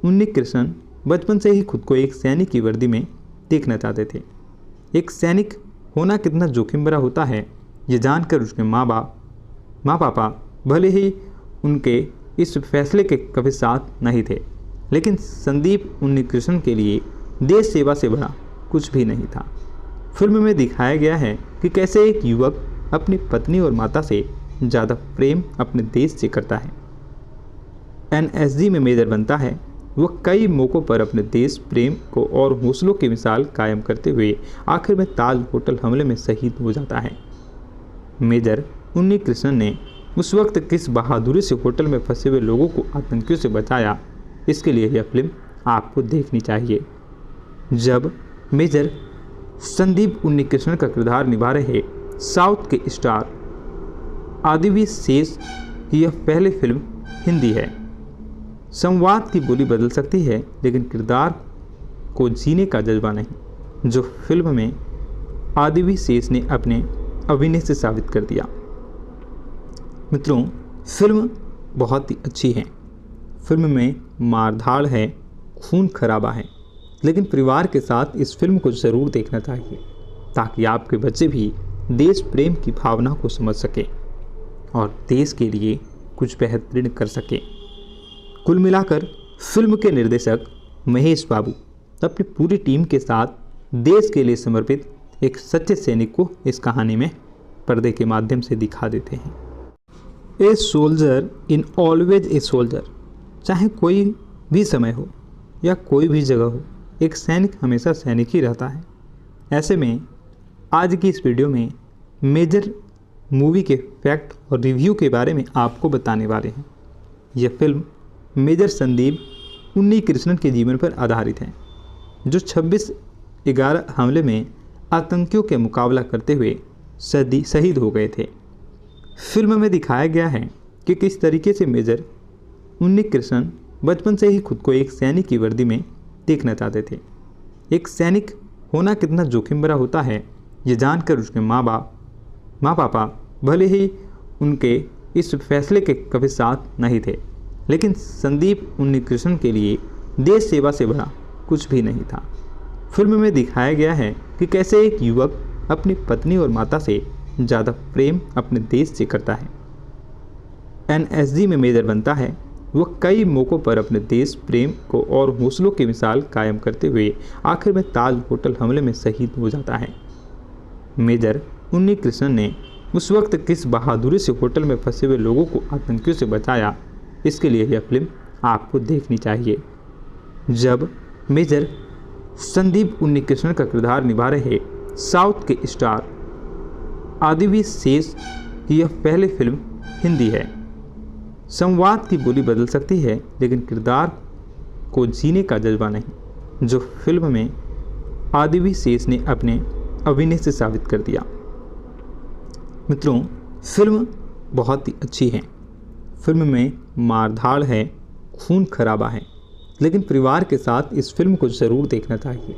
उन्नीकृष्णन बचपन से ही खुद को एक सैनिक की वर्दी में देखना चाहते थे। एक सैनिक होना कितना जोखिम भरा होता है ये जानकर उसके माँ पापा भले ही उनके इस फैसले के कभी साथ नहीं थे, लेकिन संदीप उन्नीकृष्णन के लिए देश सेवा से बड़ा कुछ भी नहीं था। फिल्म में दिखाया गया है कि कैसे एक युवक अपनी पत्नी और माता से ज़्यादा प्रेम अपने देश से करता है। एनएसजी में मेजर बनता है। वह कई मौक़ों पर अपने देश प्रेम को और हौसलों की मिसाल कायम करते हुए आखिर में ताज होटल हमले में शहीद हो जाता है। मेजर उन्नीकृष्णन ने उस वक्त किस बहादुरी से होटल में फंसे हुए लोगों को आतंकियों से बचाया, इसके लिए यह फिल्म आपको देखनी चाहिए। जब मेजर संदीप उन्नीकृष्णन का किरदार निभा रहे साउथ के स्टार आदिवी शेष की यह पहली फिल्म हिंदी है। संवाद की बोली बदल सकती है, लेकिन किरदार को जीने का जज्बा नहीं, जो फिल्म में आदिवी शेष ने अपने अभिनय से साबित कर दिया। मित्रों, फिल्म बहुत ही अच्छी है। फिल्म में मारधाड़ है, खून खराबा है, लेकिन परिवार के साथ इस फिल्म को ज़रूर देखना चाहिए ताकि आपके बच्चे भी देश प्रेम की भावना को समझ सके और देश के लिए कुछ बेहतरीन कर सके। कुल मिलाकर फिल्म के निर्देशक महेश बाबू अपनी पूरी टीम के साथ देश के लिए समर्पित एक सच्चे सैनिक को इस कहानी में पर्दे के माध्यम से दिखा देते हैं। A soldier in always a soldier. चाहे कोई भी समय हो या कोई भी जगह हो, एक सैनिक हमेशा सैनिक ही रहता है। ऐसे में आज की इस वीडियो में मेजर मूवी के फैक्ट और रिव्यू के बारे में आपको बताने वाले हैं। यह फिल्म मेजर संदीप उन्नीकृष्णन के जीवन पर आधारित है, जो 26/11 हमले में आतंकियों के मुकाबला करते हुए शहीद हो गए थे। फिल्म में दिखाया गया है कि किस तरीके से मेजर उन्नीकृष्णन बचपन से ही खुद को एक सैनिक की वर्दी में देखना चाहते थे। एक सैनिक होना कितना जोखिम भरा होता है ये जानकर उसके माँ पापा भले ही उनके इस फैसले के कभी साथ नहीं थे, लेकिन संदीप उन्नीकृष्णन के लिए देश सेवा से बड़ा कुछ भी नहीं था। फिल्म में दिखाया गया है कि कैसे एक युवक अपनी पत्नी और माता से ज़्यादा प्रेम अपने देश से करता है। एनएसजी में मेजर बनता है। वह कई मौक़ों पर अपने देश प्रेम को और हौसलों की मिसाल कायम करते हुए आखिर में ताज होटल हमले में शहीद हो जाता है। मेजर उन्नी कृष्णन ने उस वक्त किस बहादुरी से होटल में फंसे हुए लोगों को आतंकियों से बचाया, इसके लिए यह फिल्म आपको देखनी चाहिए। जब मेजर संदीप उन्नीकृष्णन का किरदार निभा रहे साउथ के स्टार आदिवी शेष की यह पहली फिल्म हिंदी है। संवाद की बोली बदल सकती है, लेकिन किरदार को जीने का जज्बा नहीं, जो फिल्म में आदिवी शेष ने अपने अभिनय से साबित कर दिया। मित्रों, फिल्म बहुत ही अच्छी है। फिल्म में मारधाड़ है, खून खराबा है, लेकिन परिवार के साथ इस फिल्म को ज़रूर देखना चाहिए,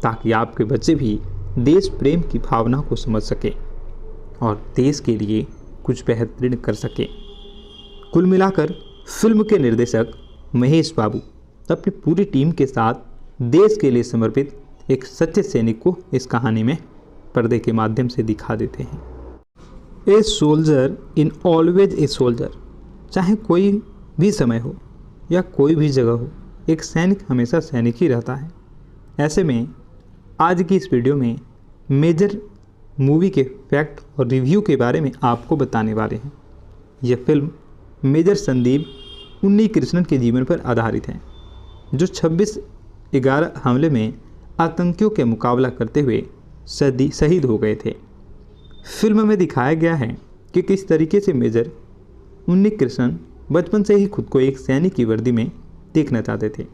ताकि आपके बच्चे भी देश प्रेम की भावना को समझ सके और देश के लिए कुछ बेहतरीन कर सके। कुल मिलाकर फिल्म के निर्देशक महेश बाबू अपनी पूरी टीम के साथ देश के लिए समर्पित एक सच्चे सैनिक को इस कहानी में पर्दे के माध्यम से दिखा देते हैं। A soldier in always a soldier, चाहे कोई भी समय हो या कोई भी जगह हो, एक सैनिक हमेशा सैनिक ही रहता है। ऐसे में आज की इस वीडियो में मेजर मूवी के फैक्ट और रिव्यू के बारे में आपको बताने वाले हैं। यह फिल्म मेजर संदीप उन्नीकृष्णन के जीवन पर आधारित है, जो 26/11 हमले में आतंकियों के मुकाबला करते हुए शहीद हो गए थे। फिल्म में दिखाया गया है कि किस तरीके से मेजर उन्नीकृष्णन बचपन से ही खुद को एक सैनिक की वर्दी में देखना चाहते थे।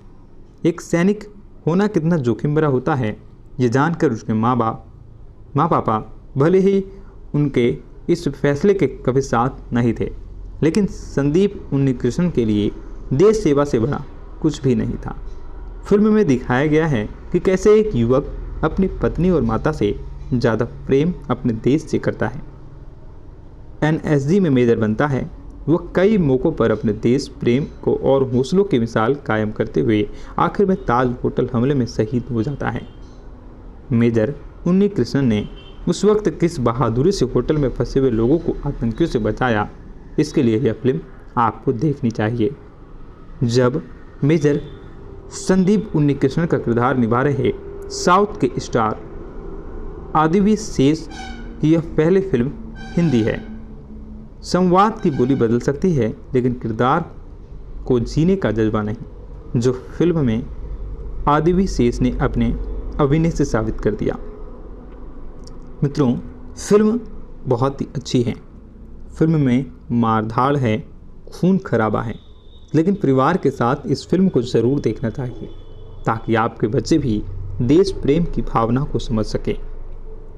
एक सैनिक होना कितना जोखिम भरा होता है, ये जानकर उसके माँ पापा भले ही उनके इस फैसले के कभी साथ नहीं थे, लेकिन संदीप उन्नीकृष्णन के लिए देश सेवा से बड़ा कुछ भी नहीं था। फिल्म में दिखाया गया है कि कैसे एक युवक अपनी पत्नी और माता से ज़्यादा प्रेम अपने देश से करता है। एनएसजी में मेजर बनता है, वह कई मौक़ों पर अपने देश प्रेम को और हौसलों की मिसाल कायम करते हुए आखिर में ताज होटल हमले में शहीद हो जाता है। मेजर उन्नीकृष्णन ने उस वक्त किस बहादुरी से होटल में फंसे हुए लोगों को आतंकियों से बचाया, इसके लिए यह फिल्म आपको देखनी चाहिए। जब मेजर संदीप उन्नीकृष्णन का किरदार निभा रहे साउथ के स्टार आदिवी शेष की यह पहली फिल्म हिंदी है। संवाद की बोली बदल सकती है, लेकिन किरदार को जीने का जज्बा नहीं, जो फिल्म में आदिवी शेष ने अपने अभिनय से साबित कर दिया। मित्रों, फिल्म बहुत ही अच्छी है। फिल्म में मारधाड़ है, खून खराबा है, लेकिन परिवार के साथ इस फिल्म को ज़रूर देखना चाहिए, ताकि आपके बच्चे भी देश प्रेम की भावना को समझ सके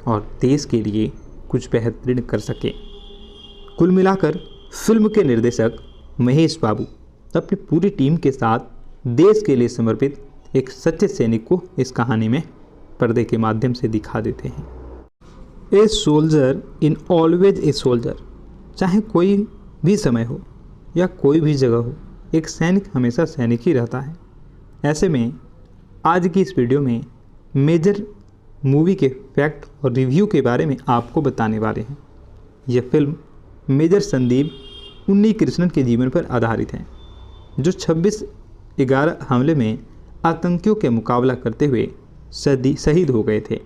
और देश के लिए कुछ बेहतरीन कर सके। कुल मिलाकर फिल्म के निर्देशक महेश बाबू अपनी पूरी टीम के साथ देश के लिए समर्पित एक सच्चे सैनिक को इस कहानी में पर्दे के माध्यम से दिखा देते हैं। A soldier in always a soldier, चाहे कोई भी समय हो या कोई भी जगह हो, एक सैनिक हमेशा सैनिक ही रहता है। ऐसे में आज की इस वीडियो में मेजर मूवी के फैक्ट और रिव्यू के बारे में आपको बताने वाले हैं। यह फिल्म मेजर संदीप उन्नीकृष्णन के जीवन पर आधारित है, जो 26/11 हमले में आतंकियों के मुकाबला करते हुए शहीद हो गए थे।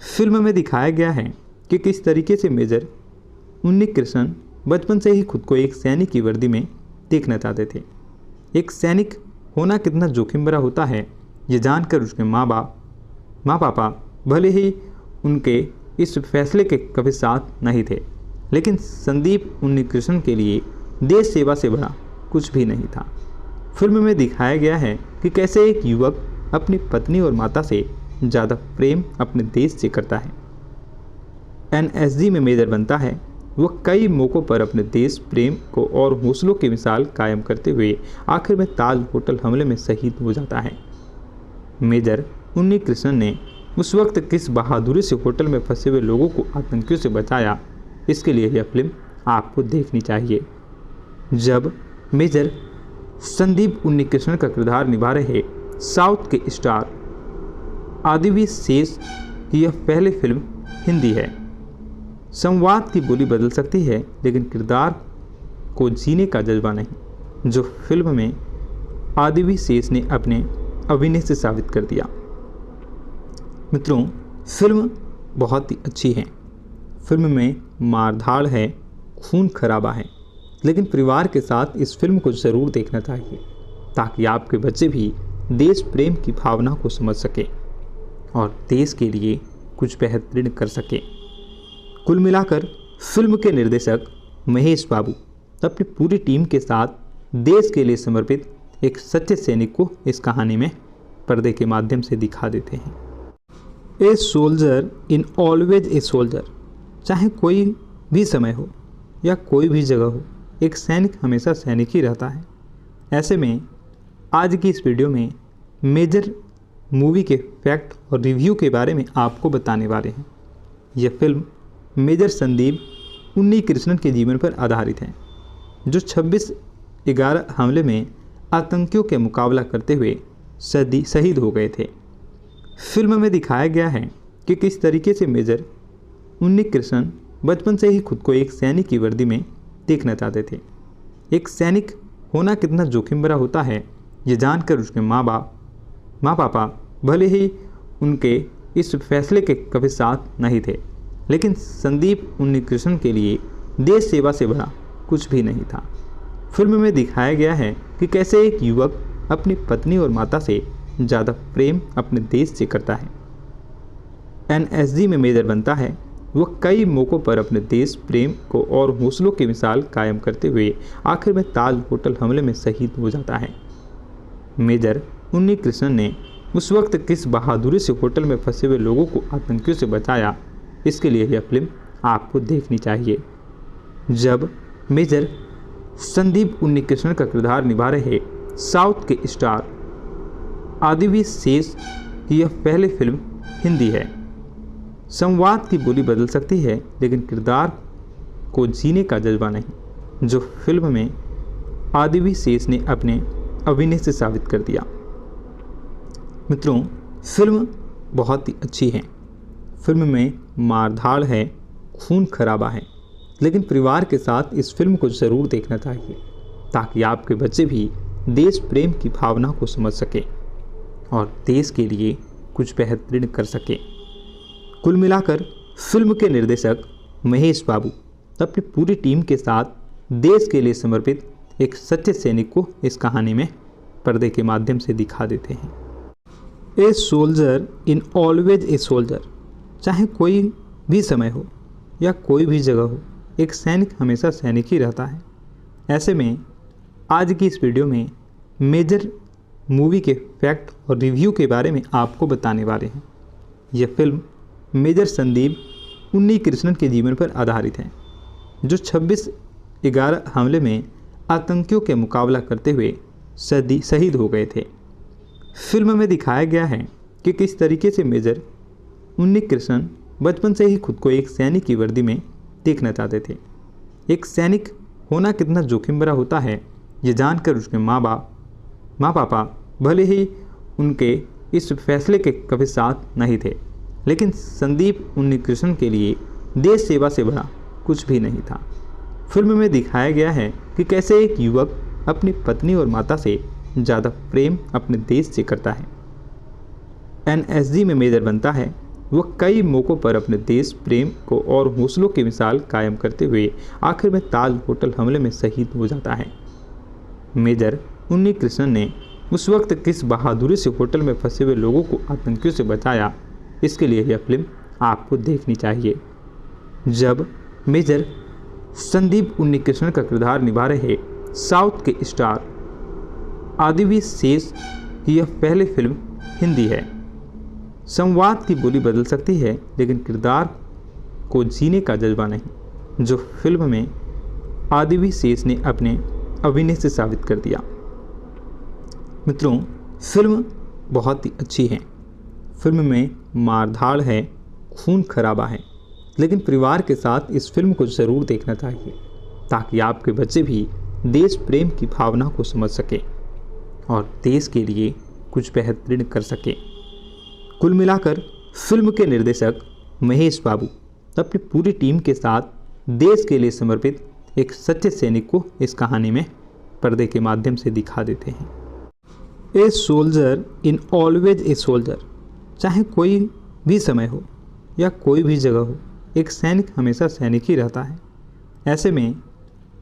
फिल्म में दिखाया गया है कि किस तरीके से मेजर उन्नीकृष्णन बचपन से ही खुद को एक सैनिक की वर्दी में देखना चाहते थे। एक सैनिक होना कितना जोखिम भरा होता है, ये जानकर उसके माँ पापा भले ही उनके इस फैसले के कभी साथ नहीं थे, लेकिन संदीप उन्नीकृष्णन के लिए देश सेवा से बड़ा कुछ भी नहीं था। फिल्म में दिखाया गया है कि कैसे एक युवक अपनी पत्नी और माता से ज़्यादा प्रेम अपने देश से करता है। एनएसजी में मेजर बनता है, वह कई मौक़ों पर अपने देश प्रेम को और हौसलों की मिसाल कायम करते हुए आखिर में ताज होटल हमले में शहीद हो जाता है। मेजर उन्नीकृष्णन ने उस वक्त किस बहादुरी से होटल में फंसे हुए लोगों को आतंकियों से बचाया, इसके लिए यह फिल्म आपको देखनी चाहिए। जब मेजर संदीप उन्नीकृष्णन का किरदार निभा रहे साउथ के स्टार आदिवी शेष की यह पहली फिल्म हिंदी है। संवाद की बोली बदल सकती है, लेकिन किरदार को जीने का जज्बा नहीं, जो फिल्म में आदिवी शेष ने अपने अभिनय से साबित कर दिया। मित्रों, फिल्म बहुत ही अच्छी है। फिल्म में मारधाड़ है, खून खराबा है, लेकिन परिवार के साथ इस फिल्म को ज़रूर देखना चाहिए ताकि आपके बच्चे भी देश प्रेम की भावना को समझ सके और देश के लिए कुछ बेहतरीन कर सके। कुल मिलाकर फिल्म के निर्देशक महेश बाबू अपनी पूरी टीम के साथ देश के लिए समर्पित एक सच्चे सैनिक को इस कहानी में पर्दे के माध्यम से दिखा देते हैं। A soldier in always a soldier. चाहे कोई भी समय हो या कोई भी जगह हो, एक सैनिक हमेशा सैनिक ही रहता है। ऐसे में आज की इस वीडियो में मेजर मूवी के फैक्ट और रिव्यू के बारे में आपको बताने वाले हैं। यह फिल्म मेजर संदीप उन्नीकृष्णन के जीवन पर आधारित है, जो 26/11 हमले में आतंकियों के मुकाबला करते हुए शहीद हो गए थे। फिल्म में दिखाया गया है कि किस तरीके से मेजर उन्नीकृष्णन बचपन से ही खुद को एक सैनिक की वर्दी में देखना चाहते थे। एक सैनिक होना कितना जोखिम भरा होता है, ये जानकर उसके माँ पापा भले ही उनके इस फैसले के कभी साथ नहीं थे, लेकिन संदीप उन्नीकृष्णन के लिए देश सेवा से बड़ा कुछ भी नहीं था। फिल्म में दिखाया गया है कि कैसे एक युवक अपनी पत्नी और माता से ज़्यादा प्रेम अपने देश से करता है। एनएसजी में मेजर बनता है। वह कई मौक़ों पर अपने देश प्रेम को और हौसलों की मिसाल कायम करते हुए आखिर में ताज होटल हमले में शहीद हो जाता है। मेजर उन्नीकृष्णन ने उस वक्त किस बहादुरी से होटल में फंसे हुए लोगों को आतंकियों से बचाया, इसके लिए यह फिल्म आपको देखनी चाहिए। जब मेजर संदीप उन्नीकृष्णन का किरदार निभा रहे साउथ के स्टार आदिवी शेष की यह पहली फिल्म हिंदी है। संवाद की बोली बदल सकती है, लेकिन किरदार को जीने का जज्बा नहीं, जो फिल्म में आदिवी शेष ने अपने अभिनय से साबित कर दिया। मित्रों, फिल्म बहुत ही अच्छी है। फिल्म में मारधाड़ है, खून खराबा है, लेकिन परिवार के साथ इस फिल्म को ज़रूर देखना चाहिए ताकि आपके बच्चे भी देश प्रेम की भावना को समझ सके और देश के लिए कुछ बेहतरीन कर सके। कुल मिलाकर फिल्म के निर्देशक महेश बाबू अपनी पूरी टीम के साथ देश के लिए समर्पित एक सच्चे सैनिक को इस कहानी में पर्दे के माध्यम से दिखा देते हैं। A soldier in always a soldier. चाहे कोई भी समय हो या कोई भी जगह हो, एक सैनिक हमेशा सैनिक ही रहता है। ऐसे में आज की इस वीडियो में मेजर मूवी के फैक्ट और रिव्यू के बारे में आपको बताने वाले हैं। यह फिल्म मेजर संदीप उन्नीकृष्णन के जीवन पर आधारित है, जो 26/11 हमले में आतंकियों के मुकाबला करते हुए शहीद हो गए थे। फिल्म में दिखाया गया है कि किस तरीके से मेजर उन्नीकृष्णन बचपन से ही खुद को एक सैनिक की वर्दी में देखना चाहते थे। एक सैनिक होना कितना जोखिम भरा होता है, ये जानकर उसके माँ पापा भले ही उनके इस फैसले के कभी साथ नहीं थे, लेकिन संदीप उन्नीकृष्णन के लिए देश सेवा से बड़ा कुछ भी नहीं था। फिल्म में दिखाया गया है कि कैसे एक युवक अपनी पत्नी और माता से ज़्यादा प्रेम अपने देश से करता है। एनएसजी में मेजर बनता है। वह कई मौक़ों पर अपने देश प्रेम को और हौसलों की मिसाल कायम करते हुए आखिर में ताज होटल हमले में शहीद हो जाता है। मेजर उन्नीकृष्णन ने उस वक्त किस बहादुरी से होटल में फंसे हुए लोगों को आतंकियों से बचाया, इसके लिए यह फिल्म आपको देखनी चाहिए। जब मेजर संदीप उन्नीकृष्णन का किरदार निभा रहे साउथ के स्टार आदिवी शेष की यह पहली फिल्म हिंदी है। संवाद की बोली बदल सकती है, लेकिन किरदार को जीने का जज्बा नहीं, जो फिल्म में आदिवी शेष ने अपने अभिनय से साबित कर दिया। मित्रों, फिल्म बहुत ही अच्छी है। फिल्म में मारधाड़ है, खून खराबा है, लेकिन परिवार के साथ इस फिल्म को ज़रूर देखना चाहिए ताकि आपके बच्चे भी देश प्रेम की भावना को समझ सके और देश के लिए कुछ बेहतरीन कर सके। कुल मिलाकर फिल्म के निर्देशक महेश बाबू अपनी पूरी टीम के साथ देश के लिए समर्पित एक सच्चे सैनिक को इस कहानी में पर्दे के माध्यम से दिखा देते हैं। A soldier in always a soldier. चाहे कोई भी समय हो या कोई भी जगह हो, एक सैनिक हमेशा सैनिक ही रहता है। ऐसे में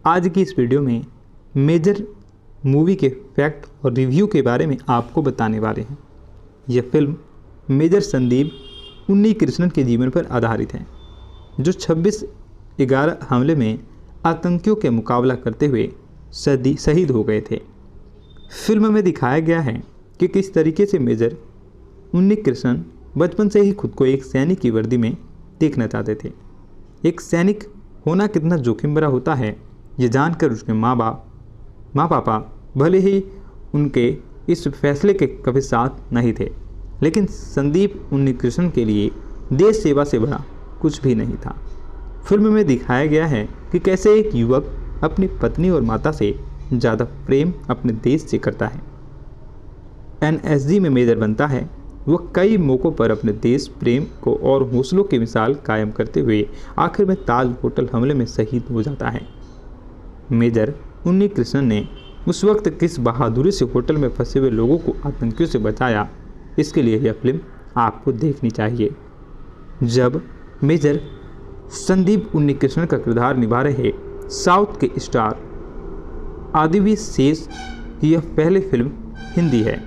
आज की इस वीडियो में मेजर मूवी के फैक्ट और रिव्यू के बारे में आपको बताने वाले हैं। यह फिल्म मेजर संदीप उन्नीकृष्णन के जीवन पर आधारित है, जो 26/11 हमले में आतंकियों के मुकाबला करते हुए शहीद हो गए थे। फिल्म में दिखाया गया है कि किस तरीके से मेजर उन्नीकृष्णन बचपन से ही खुद को एक सैनिक की वर्दी में देखना चाहते थे। एक सैनिक होना कितना जोखिम भरा होता है, ये जानकर उसके माँ पापा भले ही उनके इस फैसले के कभी साथ नहीं थे, लेकिन संदीप उन्नीकृष्णन के लिए देश सेवा से बड़ा कुछ भी नहीं था। फिल्म में दिखाया गया है कि कैसे एक युवक अपनी पत्नी और माता से ज़्यादा प्रेम अपने देश से करता है। एनएसजी में मेजर बनता है। वह कई मौक़ों पर अपने देश प्रेम को और हौसलों की मिसाल कायम करते हुए आखिर में ताज होटल हमले में शहीद हो जाता है। मेजर उन्नीकृष्णन ने उस वक्त किस बहादुरी से होटल में फंसे हुए लोगों को आतंकियों से बचाया, इसके लिए यह फिल्म आपको देखनी चाहिए। जब मेजर संदीप उन्नीकृष्णन का किरदार निभा रहे साउथ के स्टार आदिवी शेष की यह पहली फिल्म हिंदी है।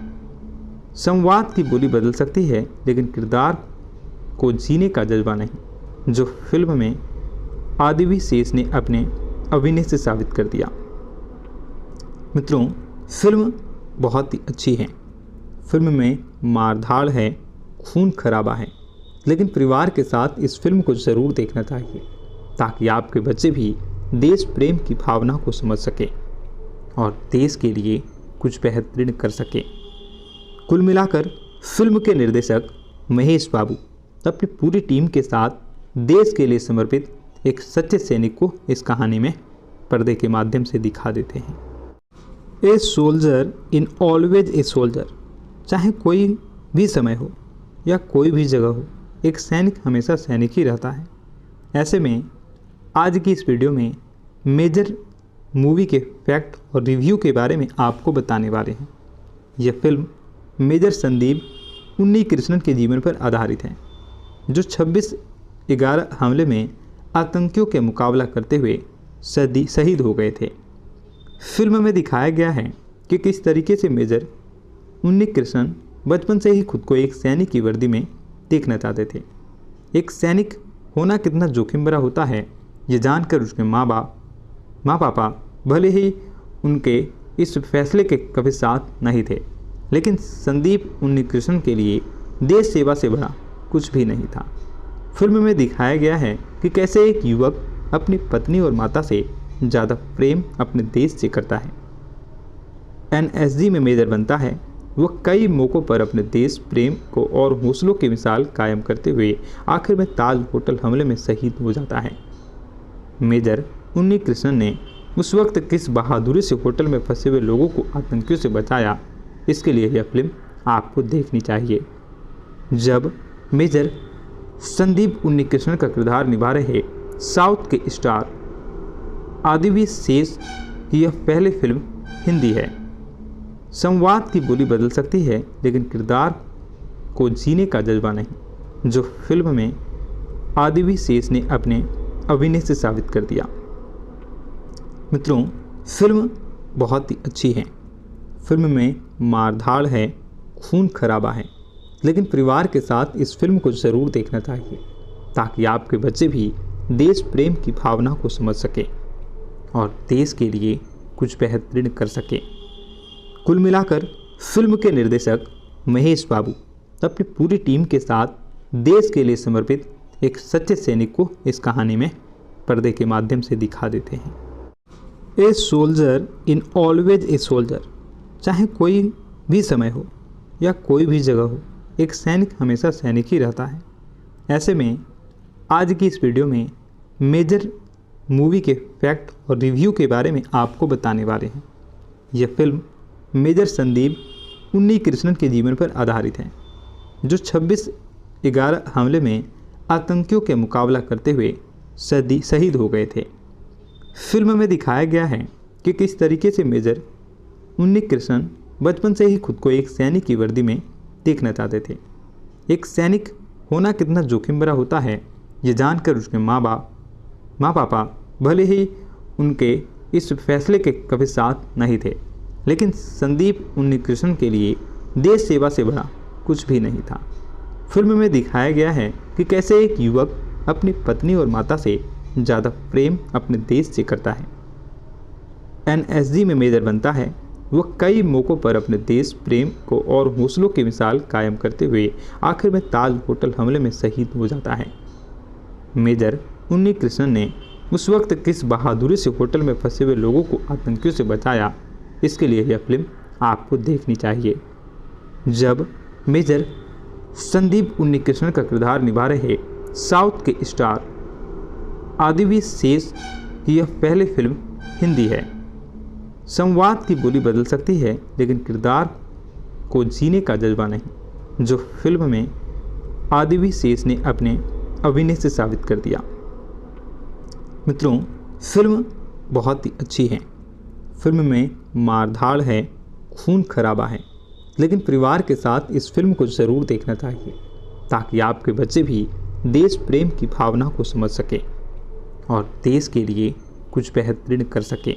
संवाद की बोली बदल सकती है, लेकिन किरदार को जीने का जज्बा नहीं, जो फिल्म में आदिवी शेष ने अपने अभिनय से साबित कर दिया। मित्रों, फिल्म बहुत ही अच्छी है। फिल्म में मारधाड़ है, खून खराबा है, लेकिन परिवार के साथ इस फिल्म को ज़रूर देखना चाहिए, ताकि आपके बच्चे भी देश प्रेम की भावना को समझ सके और देश के लिए कुछ बेहतरीन कर सके। कुल मिलाकर फिल्म के निर्देशक महेश बाबू अपनी पूरी टीम के साथ देश के लिए समर्पित एक सच्चे सैनिक को इस कहानी में पर्दे के माध्यम से दिखा देते हैं। A soldier in always a soldier. चाहे कोई भी समय हो या कोई भी जगह हो, एक सैनिक हमेशा सैनिक ही रहता है। ऐसे में आज की इस वीडियो में मेजर मूवी के फैक्ट और रिव्यू के बारे में आपको बताने वाले हैं। यह फिल्म मेजर संदीप उन्नीकृष्णन के जीवन पर आधारित है, जो 26/11 हमले में आतंकियों के मुकाबला करते हुए शहीद हो गए थे। फिल्म में दिखाया गया है कि किस तरीके से मेजर उन्नीकृष्णन बचपन से ही खुद को एक सैनिक की वर्दी में देखना चाहते थे। एक सैनिक होना कितना जोखिम भरा होता है, ये जानकर उसके माँ पापा भले ही उनके इस फैसले के कभी साथ नहीं थे, लेकिन संदीप उन्नीकृष्णन के लिए देश सेवा से बड़ा कुछ भी नहीं था। फिल्म में दिखाया गया है कि कैसे एक युवक अपनी पत्नी और माता से ज़्यादा प्रेम अपने देश से करता है। एनएसजी में मेजर बनता है। वह कई मौक़ों पर अपने देश प्रेम को और हौसलों की मिसाल कायम करते हुए आखिर में ताज होटल हमले में शहीद हो जाता है। मेजर उन्नीकृष्णन ने उस वक्त किस बहादुरी से होटल में फंसे हुए लोगों को आतंकियों से बचाया, इसके लिए यह फिल्म आपको देखनी चाहिए। जब मेजर संदीप उन्नीकृष्णन का किरदार निभा रहे साउथ के स्टार आदिवी शेष की यह पहली फिल्म हिंदी है। संवाद की बोली बदल सकती है, लेकिन किरदार को जीने का जज्बा नहीं, जो फिल्म में आदिवी शेष ने अपने अभिनय से साबित कर दिया। मित्रों, फिल्म बहुत ही अच्छी है। फिल्म में मारधाड़ है, खून खराबा है, लेकिन परिवार के साथ इस फिल्म को ज़रूर देखना चाहिए, ताकि आपके बच्चे भी देश प्रेम की भावना को समझ सके और देश के लिए कुछ बेहतरीन कर सके। कुल मिलाकर फिल्म के निर्देशक महेश बाबू अपनी पूरी टीम के साथ देश के लिए समर्पित एक सच्चे सैनिक को इस कहानी में पर्दे के माध्यम से दिखा देते हैं। A soldier in always a soldier. चाहे कोई भी समय हो या कोई भी जगह हो, एक सैनिक हमेशा सैनिक ही रहता है। ऐसे में आज की इस वीडियो में मेजर मूवी के फैक्ट और रिव्यू के बारे में आपको बताने वाले हैं। यह फिल्म मेजर संदीप उन्नीकृष्णन के जीवन पर आधारित है, जो 26/11 हमले में आतंकियों के मुकाबला करते हुए शहीद हो गए थे। फिल्म में दिखाया गया है कि किस तरीके से मेजर उन्नी कृष्णन बचपन से ही खुद को एक सैनिक की वर्दी में देखना चाहते थे। एक सैनिक होना कितना जोखिम भरा होता है, ये जानकर उसके माँ पापा भले ही उनके इस फैसले के कभी साथ नहीं थे, लेकिन संदीप उन्नीकृष्णन के लिए देश सेवा से बड़ा कुछ भी नहीं था। फिल्म में दिखाया गया है कि कैसे एक युवक अपनी पत्नी और माता से ज़्यादा प्रेम अपने देश से करता है। एनएसजी में मेजर बनता है। वह कई मौक़ों पर अपने देश प्रेम को और हौसलों की मिसाल कायम करते हुए आखिर में ताज होटल हमले में शहीद हो जाता है। मेजर उन्नीकृष्णन ने उस वक्त किस बहादुरी से होटल में फंसे हुए लोगों को आतंकियों से बचाया, इसके लिए यह फिल्म आपको देखनी चाहिए। जब मेजर संदीप उन्नीकृष्णन का किरदार निभा रहे साउथ के स्टार आदिवी शेष की यह पहली फिल्म हिंदी है। संवाद की बोली बदल सकती है, लेकिन किरदार को जीने का जज्बा नहीं, जो फिल्म में आदिवी शेष ने अपने अभिनय से साबित कर दिया। मित्रों, फिल्म बहुत ही अच्छी है। फिल्म में मारधाड़ है, खून खराबा है, लेकिन परिवार के साथ इस फिल्म को ज़रूर देखना चाहिए ताकि आपके बच्चे भी देश प्रेम की भावना को समझ सकें और देश के लिए कुछ बेहतरीन कर सकें।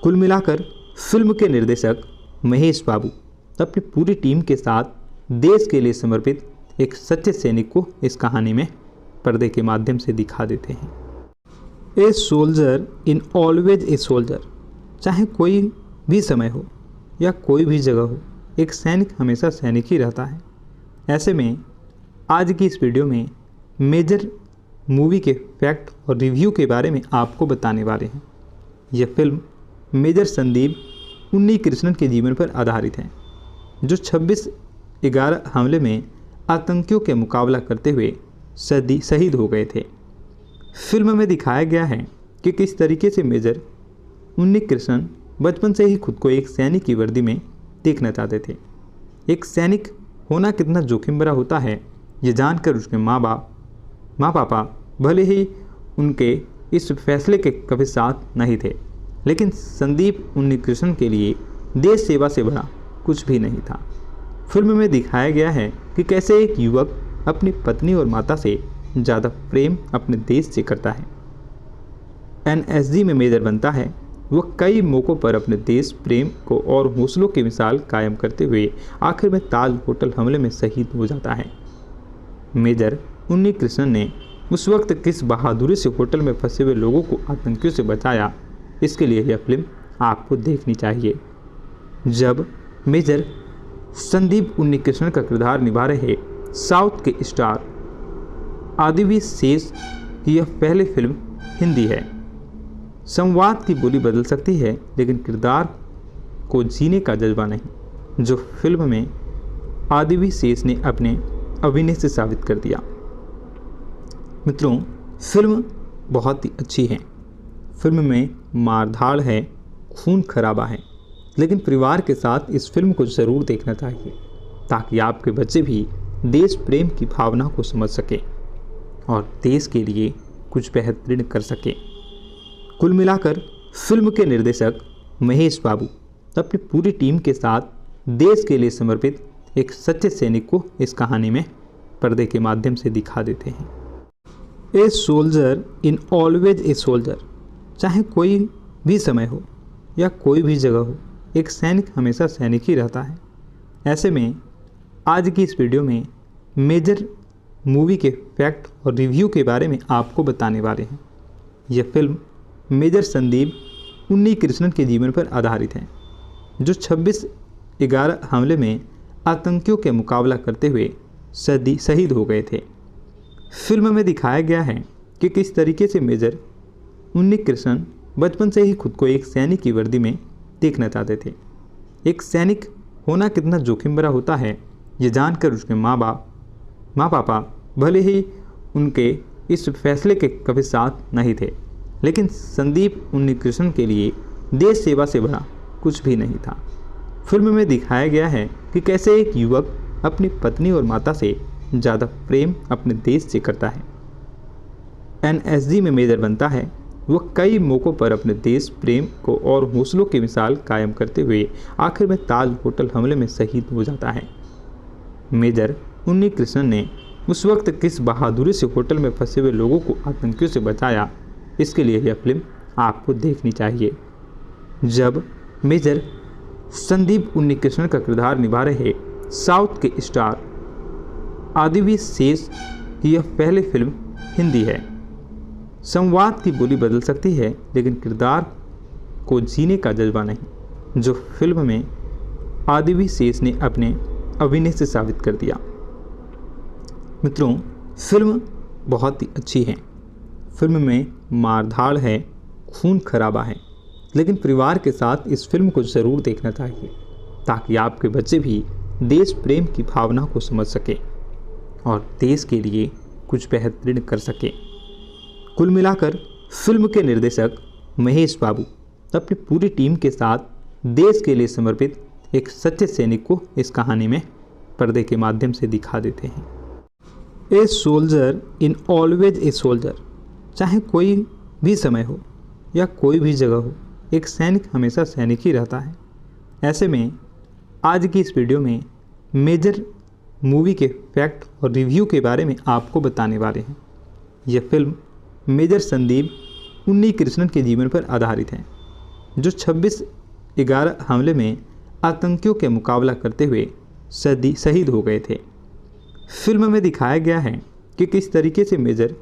कुल मिलाकर फिल्म के निर्देशक महेश बाबू अपनी पूरी टीम के साथ देश के लिए समर्पित एक सच्चे सैनिक को इस कहानी में पर्दे के माध्यम से दिखा देते हैं। A soldier in always a soldier. चाहे कोई भी समय हो या कोई भी जगह हो, एक सैनिक हमेशा सैनिक ही रहता है। ऐसे में आज की इस वीडियो में मेजर मूवी के फैक्ट और रिव्यू के बारे में आपको बताने वाले हैं। यह फिल्म मेजर संदीप उन्नीकृष्णन के जीवन पर आधारित है, जो 26/11 हमले में आतंकियों के मुकाबला करते हुए शहीद हो गए थे। फिल्म में दिखाया गया है कि किस तरीके से मेजर उन्नीकृष्णन बचपन से ही खुद को एक सैनिक की वर्दी में देखना चाहते थे। एक सैनिक होना कितना जोखिम भरा होता है, ये जानकर उसके माँ पापा भले ही उनके इस फैसले के कभी साथ नहीं थे, लेकिन संदीप उन्नीकृष्णन के लिए देश सेवा से बड़ा कुछ भी नहीं था। फिल्म में दिखाया गया है कि कैसे एक युवक अपनी पत्नी और माता से ज़्यादा प्रेम अपने देश से करता है। एनएसजी में मेजर बनता है। वह कई मौक़ों पर अपने देश प्रेम को और हौसलों की मिसाल कायम करते हुए आखिर में ताज होटल हमले में शहीद हो जाता है। मेजर उन्नीकृष्णन ने उस वक्त किस बहादुरी से होटल में फंसे हुए लोगों को आतंकियों से बचाया, इसके लिए यह फिल्म आपको देखनी चाहिए। जब मेजर संदीप उन्नीकृष्णन का किरदार निभा रहे साउथ के स्टार आदिवी शेष की यह पहली फिल्म हिंदी है। संवाद की बोली बदल सकती है, लेकिन किरदार को जीने का जज्बा नहीं, जो फिल्म में आदिवी शेष ने अपने अभिनय से साबित कर दिया। मित्रों, फिल्म बहुत ही अच्छी है। फिल्म में मारधाड़ है, खून खराबा है, लेकिन परिवार के साथ इस फिल्म को ज़रूर देखना चाहिए ताकि आपके बच्चे भी देश प्रेम की भावना को समझ सकें और देश के लिए कुछ बेहतरीन कर सकें। कुल मिलाकर फिल्म के निर्देशक महेश बाबू अपनी पूरी टीम के साथ देश के लिए समर्पित एक सच्चे सैनिक को इस कहानी में पर्दे के माध्यम से दिखा देते हैं। A soldier in always a soldier. चाहे कोई भी समय हो या कोई भी जगह हो, एक सैनिक हमेशा सैनिक ही रहता है। ऐसे में आज की इस वीडियो में मेजर मूवी के फैक्ट और रिव्यू के बारे में आपको बताने वाले हैं। यह फिल्म मेजर संदीप उन्नीकृष्णन के जीवन पर आधारित है, जो 26/11 हमले में आतंकियों के मुकाबला करते हुए शहीद हो गए थे। फिल्म में दिखाया गया है कि किस तरीके से मेजर उन्नीकृष्णन बचपन से ही खुद को एक सैनिक की वर्दी में देखना चाहते थे। एक सैनिक होना कितना जोखिम भरा होता है, ये जानकर उसके माँ पापा भले ही उनके इस फैसले के कभी साथ नहीं थे, लेकिन संदीप उन्नीकृष्णन के लिए देश सेवा से बड़ा कुछ भी नहीं था। फिल्म में दिखाया गया है कि कैसे एक युवक अपनी पत्नी और माता से ज़्यादा प्रेम अपने देश से करता है। एनएसजी में मेजर बनता है। वह कई मौक़ों पर अपने देश प्रेम को और हौसलों की मिसाल कायम करते हुए आखिर में ताज होटल हमले में शहीद हो जाता है। मेजर उन्नी कृष्णन ने उस वक्त किस बहादुरी से होटल में फंसे हुए लोगों को आतंकियों से बचाया, इसके लिए यह फिल्म आपको देखनी चाहिए। जब मेजर संदीप उन्नी कृष्णन का किरदार निभा रहे साउथ के स्टार आदिवी शेष की यह पहली फिल्म हिंदी है। संवाद की बोली बदल सकती है, लेकिन किरदार को जीने का जज्बा नहीं, जो फिल्म में आदिवी शेष ने अपने अभिनय से साबित कर दिया। मित्रों, फिल्म बहुत ही अच्छी है। फिल्म में मारधाड़ है, खून खराबा है, लेकिन परिवार के साथ इस फिल्म को ज़रूर देखना चाहिए, ताकि आपके बच्चे भी देश प्रेम की भावना को समझ सके और देश के लिए कुछ बेहतरीन कर सके। कुल मिलाकर फिल्म के निर्देशक महेश बाबू अपनी पूरी टीम के साथ देश के लिए समर्पित एक सच्चे सैनिक को इस कहानी में पर्दे के माध्यम से दिखा देते हैं। A soldier in always a soldier. चाहे कोई भी समय हो या कोई भी जगह हो, एक सैनिक हमेशा सैनिक ही रहता है। ऐसे में आज की इस वीडियो में मेजर मूवी के फैक्ट और रिव्यू के बारे में आपको बताने वाले हैं। यह फिल्म मेजर संदीप उन्नी कृष्णन के जीवन पर आधारित है, जो 26/11 हमले में आतंकियों के मुकाबला करते हुए शहीद हो गए थे। फिल्म में दिखाया गया है कि किस तरीके से मेजर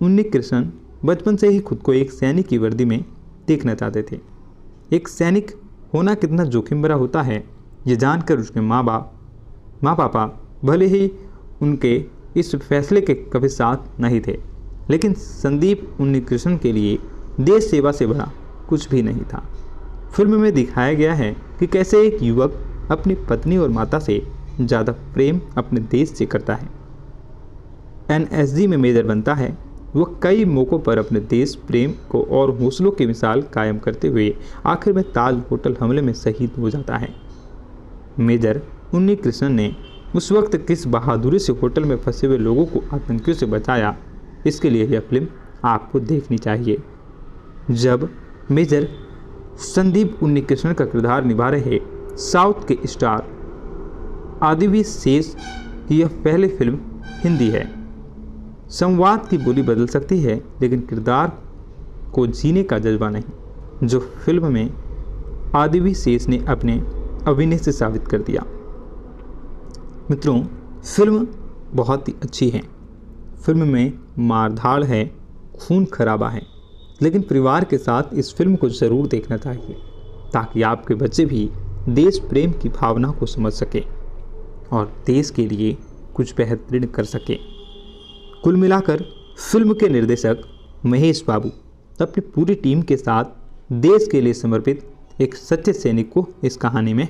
उन्नी कृष्णन बचपन से ही खुद को एक सैनिक की वर्दी में देखना चाहते थे। एक सैनिक होना कितना जोखिम भरा होता है, ये जानकर उसके माँ पापा भले ही उनके इस फैसले के कभी साथ नहीं थे, लेकिन संदीप उन्नी कृष्णन के लिए देश सेवा से बड़ा कुछ भी नहीं था। फिल्म में दिखाया गया है कि कैसे एक युवक अपनी पत्नी और माता से ज़्यादा प्रेम अपने देश से करता है। एनएसजी में मेजर बनता है, वह कई मौक़ों पर अपने देश प्रेम को और हौसलों की मिसाल कायम करते हुए आखिर में ताज होटल हमले में शहीद हो जाता है। मेजर उन्नी कृष्णन ने उस वक्त किस बहादुरी से होटल में फंसे हुए लोगों को आतंकियों से बचाया, इसके लिए यह फिल्म आपको देखनी चाहिए। जब मेजर संदीप उन्नी कृष्णन का किरदार निभा रहे साउथ के स्टार आदिवी शेष की यह पहली फिल्म हिंदी है। संवाद की बोली बदल सकती है, लेकिन किरदार को जीने का जज्बा नहीं, जो फिल्म में आदिवी शेष ने अपने अभिनय से साबित कर दिया। मित्रों, फिल्म बहुत ही अच्छी है। फिल्म में मारधाड़ है, खून खराबा है, लेकिन परिवार के साथ इस फिल्म को ज़रूर देखना चाहिए, ताकि आपके बच्चे भी देश प्रेम की भावना को समझ सके और देश के लिए कुछ बेहतरीन कर सके। कुल मिलाकर फिल्म के निर्देशक महेश बाबू अपनी पूरी टीम के साथ देश के लिए समर्पित एक सच्चे सैनिक को इस कहानी में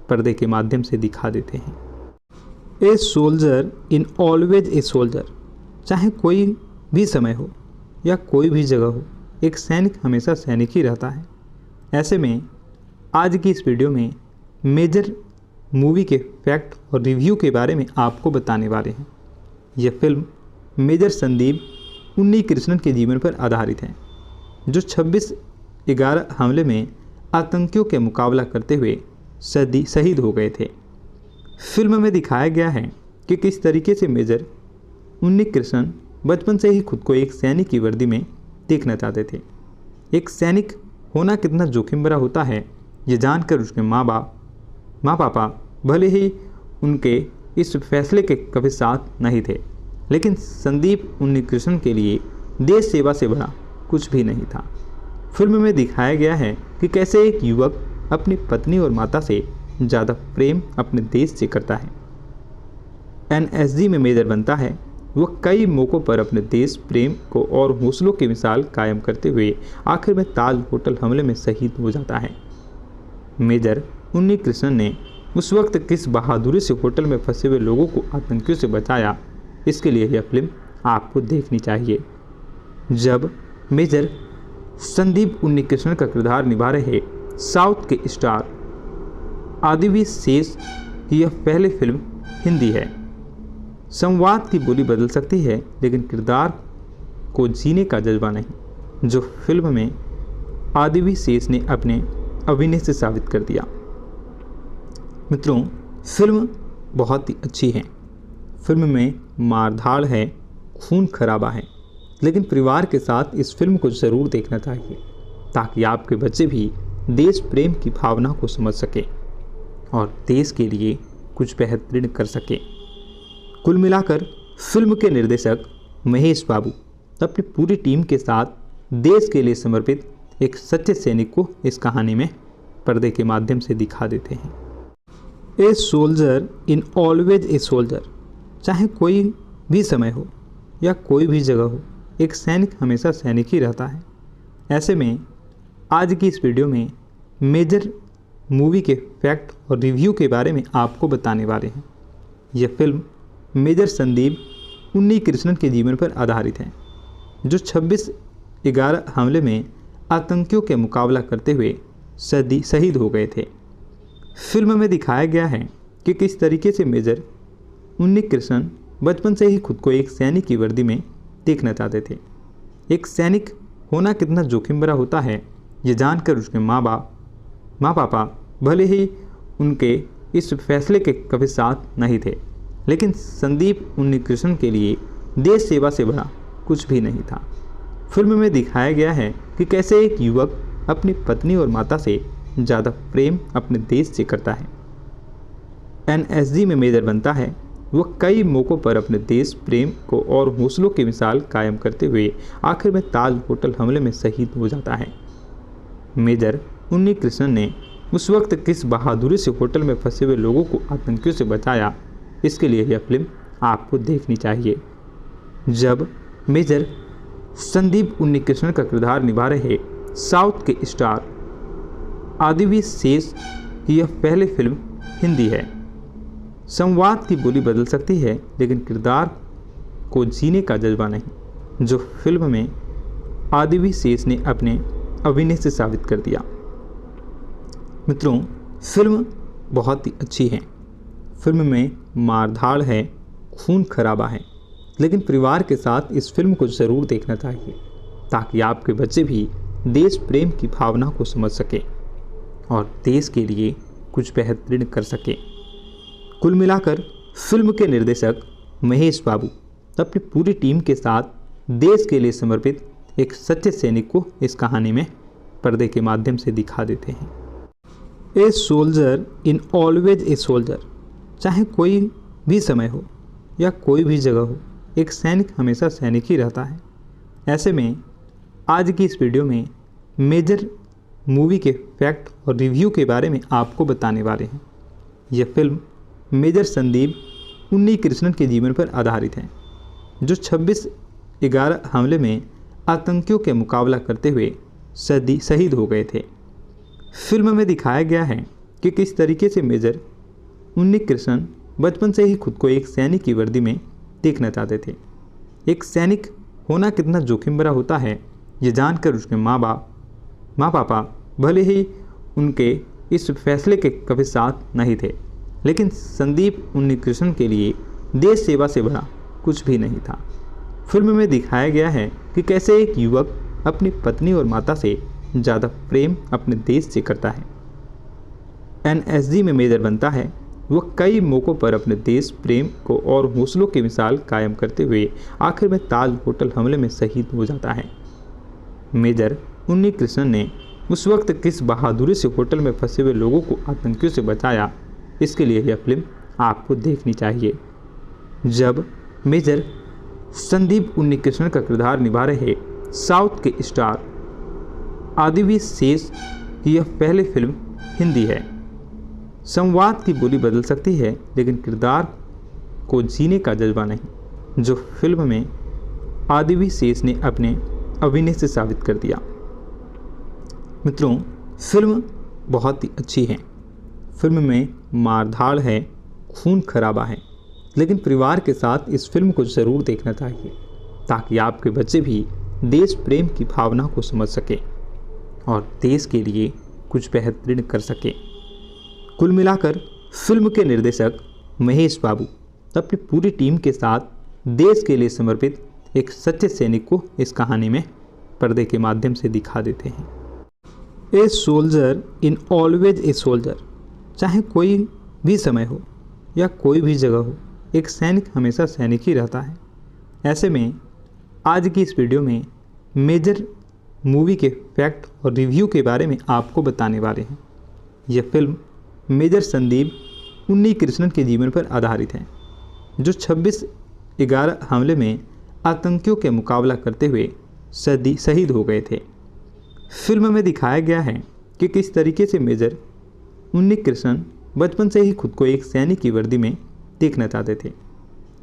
पर्दे के माध्यम से दिखा देते हैं। A soldier in always a soldier. चाहे कोई भी समय हो या कोई भी जगह हो, एक सैनिक हमेशा सैनिक ही रहता है। ऐसे में आज की इस वीडियो में मेजर मूवी के फैक्ट और रिव्यू के बारे में आपको बताने वाले हैं। यह फिल्म मेजर संदीप उन्नी कृष्णन के जीवन पर आधारित है, जो 26/11 हमले में आतंकियों के मुकाबला करते हुए शहीद हो गए थे। फिल्म में दिखाया गया है कि किस तरीके से मेजर उन्नी कृष्णन बचपन से ही खुद को एक सैनिक की वर्दी में देखना चाहते थे। एक सैनिक होना कितना जोखिम भरा होता है, ये जानकर उसके माँ पापा भले ही उनके इस फैसले के कभी साथ नहीं थे, लेकिन संदीप उन्नी कृष्णन के लिए देश सेवा से बड़ा कुछ भी नहीं था। फिल्म में दिखाया गया है कि कैसे एक युवक अपनी पत्नी और माता से ज़्यादा प्रेम अपने देश से करता है। एनएसजी में मेजर बनता है, वह कई मौक़ों पर अपने देश प्रेम को और हौसलों की मिसाल कायम करते हुए आखिर में ताज होटल हमले में शहीद हो जाता है। मेजर उन्नी कृष्णन ने उस वक्त किस बहादुरी से होटल में फंसे हुए लोगों को आतंकियों से बचाया, इसके लिए यह फिल्म आपको देखनी चाहिए। जब मेजर संदीप उन्नी कृष्णन का किरदार निभा रहे साउथ के स्टार आदिवी शेष की यह पहली फिल्म हिंदी है। संवाद की बोली बदल सकती है, लेकिन किरदार को जीने का जज्बा नहीं, जो फिल्म में आदिवी शेष ने अपने अभिनय से साबित कर दिया। मित्रों, फिल्म बहुत ही अच्छी है। फिल्म में मारधाड़ है, खून खराबा है, लेकिन परिवार के साथ इस फिल्म को ज़रूर देखना चाहिए ताकि आपके बच्चे भी देश प्रेम की भावना को समझ सके और देश के लिए कुछ बेहतरीन कर सके। कुल मिलाकर फिल्म के निर्देशक महेश बाबू अपनी पूरी टीम के साथ देश के लिए समर्पित एक सच्चे सैनिक को इस कहानी में पर्दे के माध्यम से दिखा देते हैं। A soldier in always a soldier, चाहे कोई भी समय हो या कोई भी जगह हो, एक सैनिक हमेशा सैनिक ही रहता है। ऐसे में आज की इस वीडियो में मेजर मूवी के फैक्ट और रिव्यू के बारे में आपको बताने वाले हैं। यह फिल्म मेजर संदीप उन्नीकृष्णन के जीवन पर आधारित है, जो 26/11 हमले में आतंकियों के मुकाबला करते हुए शहीद हो गए थे। फिल्म में दिखाया गया है कि किस तरीके से मेजर उन्नीकृष्णन बचपन से ही खुद को एक सैनिक की वर्दी में देखना चाहते थे। एक सैनिक होना कितना जोखिम भरा होता है, ये जानकर उसके माँ पापा भले ही उनके इस फैसले के कभी साथ नहीं थे, लेकिन संदीप उन्नीकृष्णन के लिए देश सेवा से बड़ा कुछ भी नहीं था। फिल्म में दिखाया गया है कि कैसे एक युवक अपनी पत्नी और माता से ज़्यादा प्रेम अपने देश से करता है। एनएसजी में मेजर बनता है। वह कई मौक़ों पर अपने देश प्रेम को और हौसलों की मिसाल कायम करते हुए आखिर में ताज होटल हमले में शहीद हो जाता है। मेजर उन्नीकृष्णन ने उस वक्त किस बहादुरी से होटल में फंसे हुए लोगों को आतंकियों से बचाया, इसके लिए यह फिल्म आपको देखनी चाहिए। जब मेजर संदीप उन्नीकृष्णन का किरदार निभा रहे साउथ के स्टार आदिवी शेष की यह पहली फिल्म हिंदी है। संवाद की बोली बदल सकती है, लेकिन किरदार को जीने का जज्बा नहीं, जो फिल्म में आदिवी शेष ने अपने अभिनय से साबित कर दिया। मित्रों, फिल्म बहुत ही अच्छी है। फिल्म में मारधाड़ है, खून खराबा है, लेकिन परिवार के साथ इस फिल्म को ज़रूर देखना चाहिए ताकि आपके बच्चे भी देश प्रेम की भावना को समझ सके और देश के लिए कुछ बेहतरीन कर सके। कुल मिलाकर फिल्म के निर्देशक महेश बाबू अपनी पूरी टीम के साथ देश के लिए समर्पित एक सच्चे सैनिक को इस कहानी में पर्दे के माध्यम से दिखा देते हैं। A soldier in always a soldier, चाहे कोई भी समय हो या कोई भी जगह हो, एक सैनिक हमेशा सैनिक ही रहता है। ऐसे में आज की इस वीडियो में मेजर मूवी के फैक्ट और रिव्यू के बारे में आपको बताने वाले हैं। यह फिल्म मेजर संदीप उन्नीकृष्णन के जीवन पर आधारित है, जो 26/11 हमले में आतंकियों के मुकाबला करते हुए शहीद हो गए थे। फिल्म में दिखाया गया है कि किस तरीके से मेजर उन्नीकृष्णन बचपन से ही खुद को एक सैनिक की वर्दी में देखना चाहते थे। एक सैनिक होना कितना जोखिम भरा होता है, ये जानकर उसके माँ पापा भले ही उनके इस फैसले के कभी साथ नहीं थे, लेकिन संदीप उन्नीकृष्णन के लिए देश सेवा से बड़ा कुछ भी नहीं था। फिल्म में दिखाया गया है कि कैसे एक युवक अपनी पत्नी और माता से ज़्यादा प्रेम अपने देश से करता है। एनएसजी में मेजर बनता है। वह कई मौक़ों पर अपने देश प्रेम को और हौसलों की मिसाल कायम करते हुए आखिर में ताज होटल हमले में शहीद हो जाता है। मेजर उन्नीकृष्णन ने उस वक्त किस बहादुरी से होटल में फंसे हुए लोगों को आतंकियों से बचाया, इसके लिए यह फिल्म आपको देखनी चाहिए। जब मेजर संदीप उन्नीकृष्णन का किरदार निभा रहे साउथ के स्टार आदिवी शेष की यह पहली फिल्म हिंदी है। संवाद की बोली बदल सकती है, लेकिन किरदार को जीने का जज्बा नहीं, जो फिल्म में आदिवी शेष ने अपने अभिनय से साबित कर दिया। मित्रों, फिल्म बहुत ही अच्छी है। फिल्म में मारधाड़ है, खून खराबा है, लेकिन परिवार के साथ इस फिल्म को ज़रूर देखना चाहिए ताकि आपके बच्चे भी देश प्रेम की भावना को समझ सके और देश के लिए कुछ बेहतरीन कर सके। कुल मिलाकर फिल्म के निर्देशक महेश बाबू अपनी पूरी टीम के साथ देश के लिए समर्पित एक सच्चे सैनिक को इस कहानी में पर्दे के माध्यम से दिखा देते हैं। A soldier in always a soldier. चाहे कोई भी समय हो या कोई भी जगह हो, एक सैनिक हमेशा सैनिक ही रहता है। ऐसे में आज की इस वीडियो में मेजर मूवी के फैक्ट और रिव्यू के बारे में आपको बताने वाले हैं। यह फिल्म मेजर संदीप उन्नीकृष्णन के जीवन पर आधारित है, जो 26/11 हमले में आतंकियों के मुकाबला करते हुए शहीद हो गए थे। फिल्म में दिखाया गया है कि किस तरीके से मेजर उन्नीकृष्णन बचपन से ही खुद को एक सैनिक की वर्दी में देखना चाहते थे।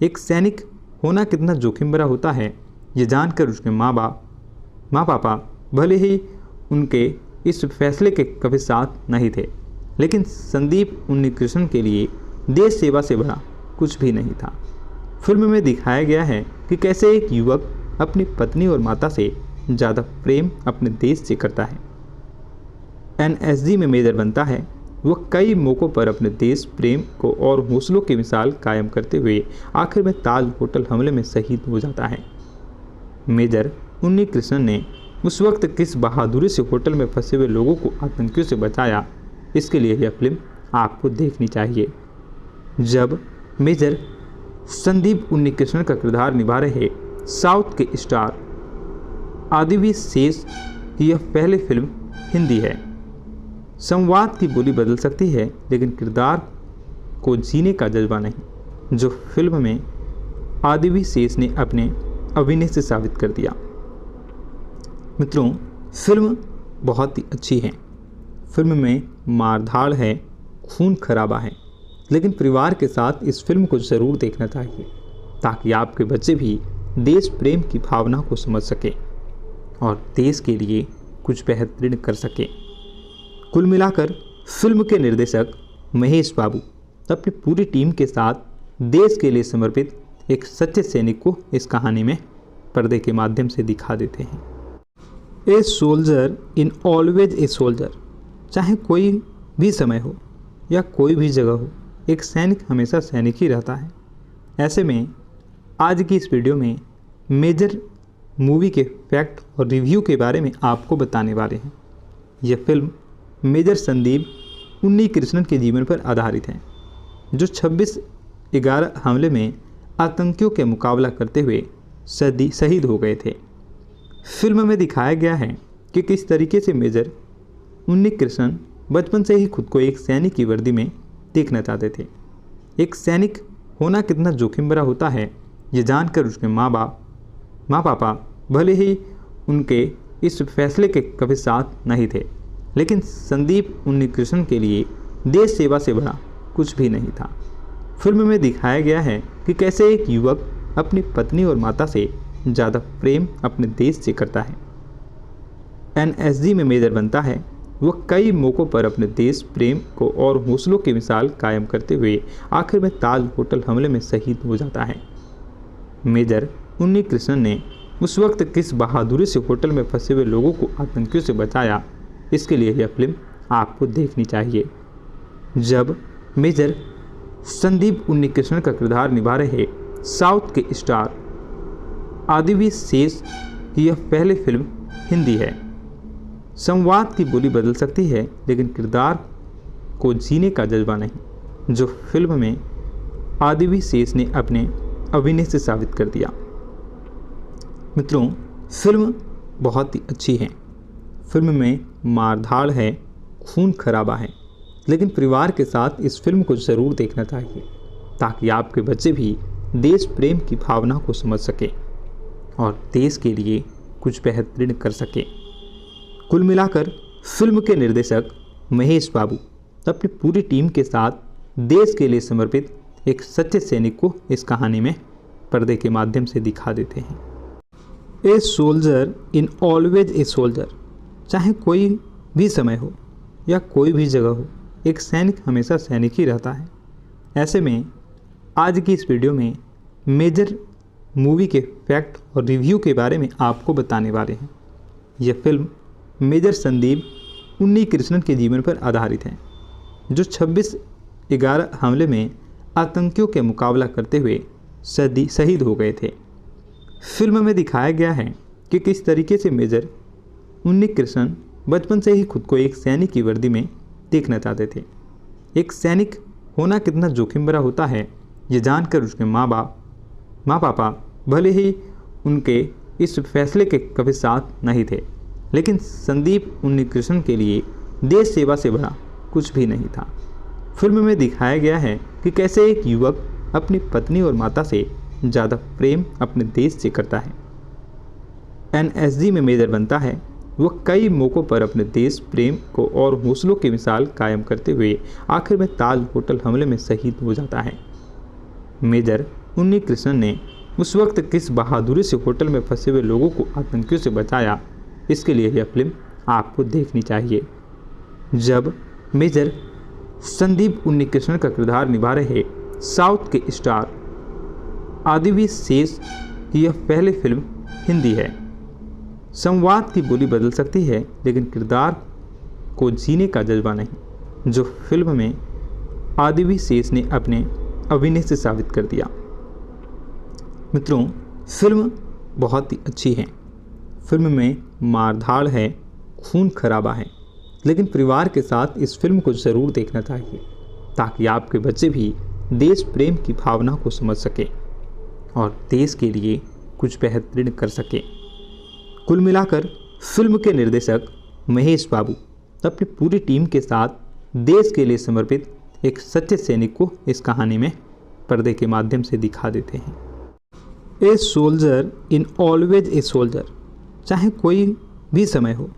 एक सैनिक होना कितना जोखिम भरा होता है, ये जानकर उसके माँ पापा भले ही उनके इस फैसले के कभी साथ नहीं थे, लेकिन संदीप उन्नीकृष्णन के लिए देश सेवा से बड़ा कुछ भी नहीं था। फिल्म में दिखाया गया है कि कैसे एक युवक अपनी पत्नी और माता से ज़्यादा प्रेम अपने देश से करता है। एनएसजी में मेजर बनता है। वह कई मौक़ों पर अपने देश प्रेम को और हौसलों की मिसाल कायम करते हुए आखिर में ताज होटल हमले में शहीद हो जाता है। मेजर उन्नीकृष्णन ने उस वक्त किस बहादुरी से होटल में फंसे हुए लोगों को आतंकियों से बचाया, इसके लिए यह फिल्म आपको देखनी चाहिए। जब मेजर संदीप उन्नीकृष्णन का किरदार निभा रहे साउथ के स्टार आदिवी शेष की यह पहली फिल्म हिंदी है। संवाद की बोली बदल सकती है, लेकिन किरदार को जीने का जज्बा नहीं, जो फिल्म में आदिवी शेष ने अपने अभिनय से साबित कर दिया। मित्रों, फिल्म बहुत ही अच्छी है। फिल्म में मारधाड़ है, खून खराबा है, लेकिन परिवार के साथ इस फिल्म को ज़रूर देखना चाहिए, ताकि आपके बच्चे भी देश प्रेम की भावना को समझ सकें और देश के लिए कुछ बेहतरीन कर सकें। कुल मिलाकर फिल्म के निर्देशक महेश बाबू अपनी पूरी टीम के साथ देश के लिए समर्पित एक सच्चे सैनिक को इस कहानी में पर्दे के माध्यम से दिखा देते हैं। A soldier in always a soldier. चाहे कोई भी समय हो या कोई भी जगह हो, एक सैनिक हमेशा सैनिक ही रहता है। ऐसे में आज की इस वीडियो में मेजर मूवी के फैक्ट और रिव्यू के बारे में आपको बताने वाले हैं। यह फिल्म मेजर संदीप उन्नीकृष्णन के जीवन पर आधारित है, जो 26/11 हमले में आतंकियों के मुकाबला करते हुए शहीद हो गए थे। फिल्म में दिखाया गया है कि किस तरीके से मेजर उन्नीकृष्णन बचपन से ही खुद को एक सैनिक की वर्दी में देखना चाहते थे। एक सैनिक होना कितना जोखिम भरा होता है, ये जानकर उसके माँ पापा भले ही उनके इस फैसले के कभी साथ नहीं थे, लेकिन संदीप उन्नीकृष्णन के लिए देश सेवा से बड़ा कुछ भी नहीं था। फिल्म में दिखाया गया है कि कैसे एक युवक अपनी पत्नी और माता से ज़्यादा प्रेम अपने देश से करता है। एनएसजी में मेजर बनता है। वह कई मौक़ों पर अपने देश प्रेम को और हौसलों की मिसाल कायम करते हुए आखिर में ताज होटल हमले में शहीद हो जाता है। मेजर उन्नीकृष्णन ने उस वक्त किस बहादुरी से होटल में फंसे हुए लोगों को आतंकियों से बचाया, इसके लिए यह फिल्म आपको देखनी चाहिए। जब मेजर संदीप उन्नीकृष्णन का किरदार निभा रहे साउथ के स्टार आदिवी शेष की यह पहली फिल्म हिंदी है। संवाद की बोली बदल सकती है, लेकिन किरदार को जीने का जज्बा नहीं, जो फिल्म में आदिवी शेष ने अपने अभिनय से साबित कर दिया। मित्रों, फिल्म बहुत ही अच्छी है। फिल्म में मारधाड़ है, खून खराबा है, लेकिन परिवार के साथ इस फिल्म को ज़रूर देखना चाहिए, ताकि आपके बच्चे भी देश प्रेम की भावना को समझ सकें और देश के लिए कुछ बेहतरीन कर सकें। कुल मिलाकर फिल्म के निर्देशक महेश बाबू अपनी पूरी टीम के साथ देश के लिए समर्पित एक सच्चे सैनिक को इस कहानी में पर्दे के माध्यम से दिखा देते हैं। A soldier in always a soldier. चाहे कोई भी समय हो या कोई भी जगह हो, एक सैनिक हमेशा सैनिक ही रहता है। ऐसे में आज की इस वीडियो में मेजर मूवी के फैक्ट और रिव्यू के बारे में आपको बताने वाले हैं। यह फिल्म मेजर संदीप उन्नीकृष्णन के जीवन पर आधारित है, जो 26/11 हमले में आतंकियों के मुकाबला करते हुए शहीद हो गए थे। फिल्म में दिखाया गया है कि किस तरीके से मेजर उन्नी कृष्णन बचपन से ही खुद को एक सैनिक की वर्दी में देखना चाहते थे। एक सैनिक होना कितना जोखिम भरा होता है, ये जानकर उसके माँ पापा भले ही उनके इस फैसले के कभी साथ नहीं थे, लेकिन संदीप उन्नीकृष्णन के लिए देश सेवा से बड़ा कुछ भी नहीं था। फिल्म में दिखाया गया है कि कैसे एक युवक अपनी पत्नी और माता से ज़्यादा प्रेम अपने देश से करता है। एनएसजी में मेजर बनता है। वह कई मौक़ों पर अपने देश प्रेम को और हौसलों की मिसाल कायम करते हुए आखिर में ताज होटल हमले में शहीद हो जाता है। मेजर उन्नीकृष्णन ने उस वक्त किस बहादुरी से होटल में फंसे हुए लोगों को आतंकियों से बचाया, इसके लिए यह फिल्म आपको देखनी चाहिए। जब मेजर संदीप उन्नीकृष्णन का किरदार निभा रहे साउथ के स्टार आदिवी शेष की यह पहली फिल्म हिंदी है। संवाद की बोली बदल सकती है, लेकिन किरदार को जीने का जज्बा नहीं, जो फिल्म में आदिवी शेष ने अपने अभिनय से साबित कर दिया। मित्रों, फिल्म बहुत ही अच्छी है। फिल्म में मारधाड़ है, खून खराबा है, लेकिन परिवार के साथ इस फिल्म को ज़रूर देखना चाहिए ताकि आपके बच्चे भी देश प्रेम की भावना को समझ सके और देश के लिए कुछ बेहतरीन कर सके। कुल मिलाकर फिल्म के निर्देशक महेश बाबू अपनी पूरी टीम के साथ देश के लिए समर्पित एक सच्चे सैनिक को इस कहानी में पर्दे के माध्यम से दिखा देते हैं। A soldier in always a soldier. चाहे कोई भी समय हो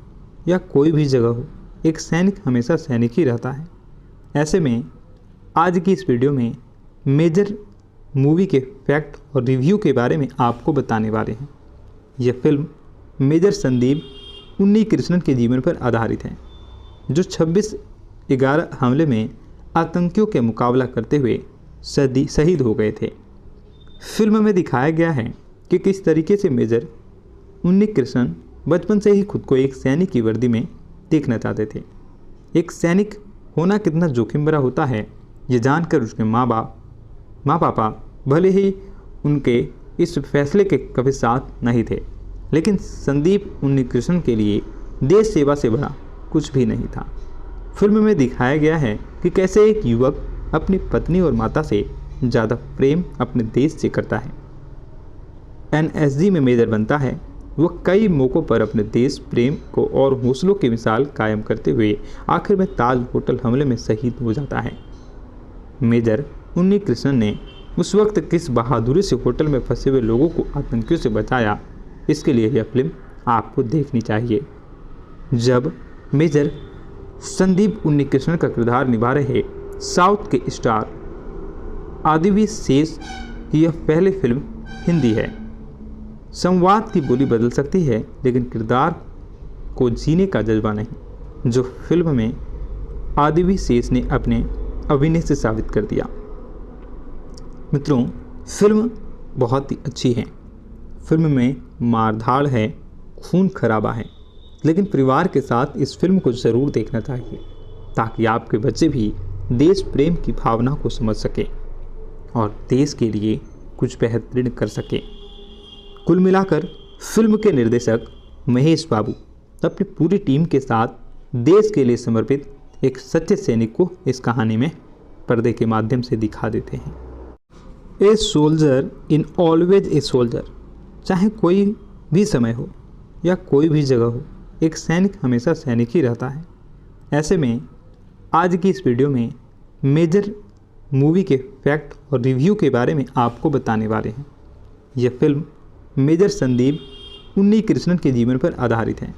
या कोई भी जगह हो, एक सैनिक हमेशा सैनिक ही रहता है। ऐसे में आज की इस वीडियो में मेजर मूवी के फैक्ट और रिव्यू के बारे में आपको बताने वाले हैं। यह फिल्म मेजर संदीप उन्नीकृष्णन के जीवन पर आधारित है, जो 26/11 हमले में आतंकियों के मुकाबला करते हुए शहीद हो गए थे। फिल्म में दिखाया गया है कि किस तरीके से मेजर उन्नीकृष्णन बचपन से ही खुद को एक सैनिक की वर्दी में देखना चाहते थे। एक सैनिक होना कितना जोखिम भरा होता है, ये जानकर उसके माँ पापा भले ही उनके इस फैसले के कभी साथ नहीं थे, लेकिन संदीप उन्नीकृष्णन के लिए देश सेवा से बड़ा कुछ भी नहीं था। फिल्म में दिखाया गया है कि कैसे एक युवक अपनी पत्नी और माता से ज़्यादा प्रेम अपने देश से करता है। एनएसजी में मेजर बनता है। वह कई मौक़ों पर अपने देश प्रेम को और हौसलों की मिसाल कायम करते हुए आखिर में ताज होटल हमले में शहीद हो जाता है। मेजर उन्नीकृष्णन ने उस वक्त किस बहादुरी से होटल में फंसे हुए लोगों को आतंकियों से बचाया, इसके लिए यह फिल्म आपको देखनी चाहिए। जब मेजर संदीप उन्नीकृष्णन का किरदार निभा रहे साउथ के स्टार आदिवी शेष की यह पहली फिल्म हिंदी है। संवाद की बोली बदल सकती है, लेकिन किरदार को जीने का जज्बा नहीं, जो फिल्म में आदिवी शेष ने अपने अभिनय से साबित कर दिया। मित्रों, फिल्म बहुत ही अच्छी है। फिल्म में मारधाड़ है, खून खराबा है, लेकिन परिवार के साथ इस फिल्म को ज़रूर देखना चाहिए ताकि आपके बच्चे भी देश प्रेम की भावना को समझ सके और देश के लिए कुछ बेहतरीन कर सके। कुल मिलाकर फिल्म के निर्देशक महेश बाबू अपनी पूरी टीम के साथ देश के लिए समर्पित एक सच्चे सैनिक को इस कहानी में पर्दे के माध्यम से दिखा देते हैं। A soldier in always a soldier. चाहे कोई भी समय हो या कोई भी जगह हो, एक सैनिक हमेशा सैनिक ही रहता है। ऐसे में आज की इस वीडियो में मेजर मूवी के फैक्ट और रिव्यू के बारे में आपको बताने वाले हैं। यह फिल्म मेजर संदीप उन्नीकृष्णन के जीवन पर आधारित है,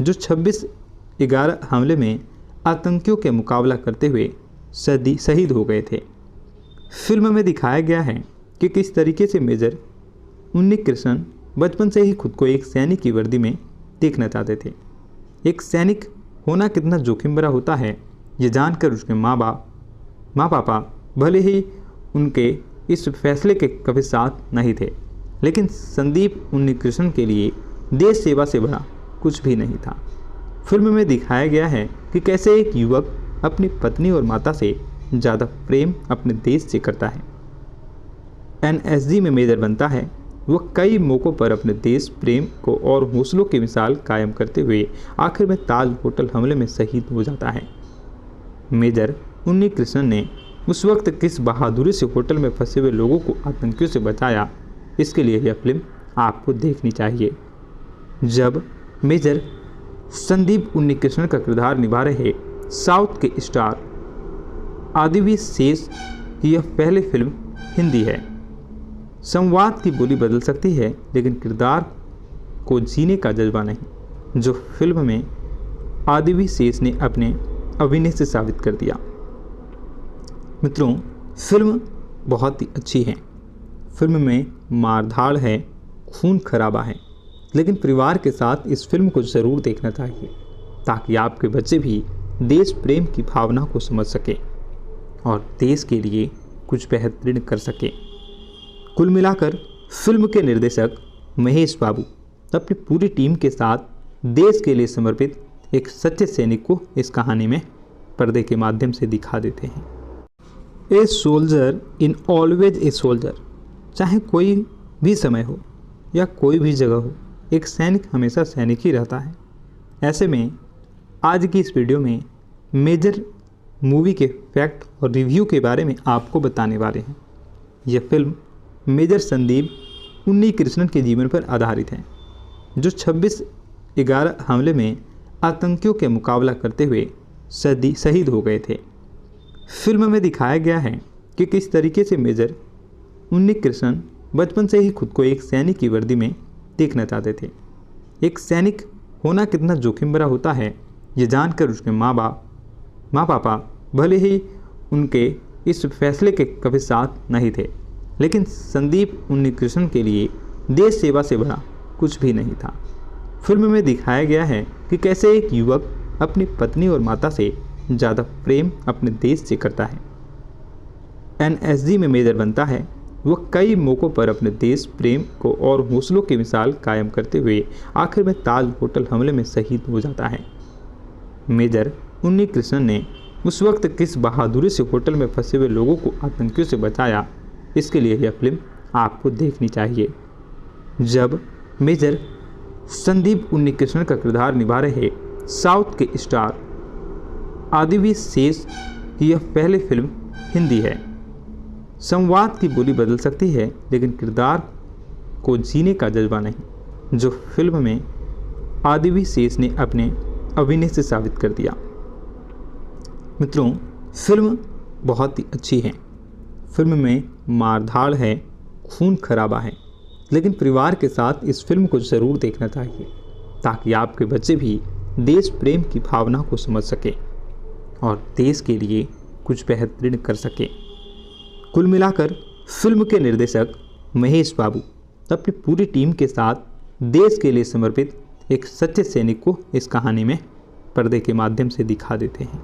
जो 26/11 हमले में आतंकियों के मुकाबला करते हुए शहीद हो गए थे। फिल्म में दिखाया गया है कि किस तरीके से मेजर उन्नीकृष्णन बचपन से ही खुद को एक सैनिक की वर्दी में देखना चाहते थे। एक सैनिक होना कितना जोखिम भरा होता है, ये जानकर उसके माँ पापा भले ही उनके इस फैसले के कभी साथ नहीं थे, लेकिन संदीप उन्नीकृष्णन के लिए देश सेवा से बड़ा कुछ भी नहीं था। फिल्म में दिखाया गया है कि कैसे एक युवक अपनी पत्नी और माता से ज़्यादा प्रेम अपने देश से करता है। एनएसजी में मेजर बनता है। वह कई मौक़ों पर अपने देश प्रेम को और हौसलों की मिसाल कायम करते हुए आखिर में ताज होटल हमले में शहीद हो जाता है। मेजर उन्नी कृष्णन ने उस वक्त किस बहादुरी से होटल में फंसे हुए लोगों को आतंकियों से बचाया, इसके लिए यह फिल्म आपको देखनी चाहिए। जब मेजर संदीप उन्नी कृष्णन का किरदार निभा रहे साउथ के स्टार आदिवी शेष की यह पहली फिल्म हिंदी है। संवाद की बोली बदल सकती है, लेकिन किरदार को जीने का जज्बा नहीं, जो फिल्म में आदिवी शेष ने अपने अभिनय से साबित कर दिया। मित्रों, फिल्म बहुत ही अच्छी है। फिल्म में मारधाड़ है, खून खराबा है, लेकिन परिवार के साथ इस फिल्म को ज़रूर देखना चाहिए, ताकि आपके बच्चे भी देश प्रेम की भावना को समझ सके और देश के लिए कुछ बेहतरीन कर सके। कुल मिलाकर फिल्म के निर्देशक महेश बाबू अपनी पूरी टीम के साथ देश के लिए समर्पित एक सच्चे सैनिक को इस कहानी में पर्दे के माध्यम से दिखा देते हैं। A soldier in always a soldier, चाहे कोई भी समय हो या कोई भी जगह हो, एक सैनिक हमेशा सैनिक ही रहता है। ऐसे में आज की इस वीडियो में मेजर मूवी के फैक्ट और रिव्यू के बारे में आपको बताने वाले हैं। यह फिल्म मेजर संदीप उन्नी कृष्णन के जीवन पर आधारित है, जो 26/11 हमले में आतंकियों के मुकाबला करते हुए शहीद हो गए थे। फिल्म में दिखाया गया है कि किस तरीके से मेजर उन्नी कृष्णन बचपन से ही खुद को एक सैनिक की वर्दी में देखना चाहते थे। एक सैनिक होना कितना जोखिम भरा होता है, ये जानकर उसके माँ पापा भले ही उनके इस फैसले के कभी साथ नहीं थे, लेकिन संदीप उन्नी कृष्णन के लिए देश सेवा से बड़ा कुछ भी नहीं था। फिल्म में दिखाया गया है कि कैसे एक युवक अपनी पत्नी और माता से ज़्यादा प्रेम अपने देश से करता है। एनएसजी में मेजर बनता है, वह कई मौक़ों पर अपने देश प्रेम को और हौसलों की मिसाल कायम करते हुए आखिर में ताज होटल हमले में शहीद हो जाता है। मेजर उन्नी कृष्णन ने उस वक्त किस बहादुरी से होटल में फंसे हुए लोगों को आतंकियों से बचाया, इसके लिए यह फिल्म आपको देखनी चाहिए। जब मेजर संदीप उन्नी कृष्णन का किरदार निभा रहे साउथ के स्टार आदिवी शेष की यह पहली फिल्म हिंदी है। संवाद की बोली बदल सकती है, लेकिन किरदार को जीने का जज्बा नहीं, जो फिल्म में आदिवी शेष ने अपने अभिनय से साबित कर दिया। मित्रों, फिल्म बहुत ही अच्छी है। फिल्म में मारधाड़ है, खून खराबा है, लेकिन परिवार के साथ इस फिल्म को ज़रूर देखना चाहिए, ताकि आपके बच्चे भी देश प्रेम की भावना को समझ सके और देश के लिए कुछ बेहतरीन कर सके। कुल मिलाकर फिल्म के निर्देशक महेश बाबू अपनी पूरी टीम के साथ देश के लिए समर्पित एक सच्चे सैनिक को इस कहानी में पर्दे के माध्यम से दिखा देते हैं।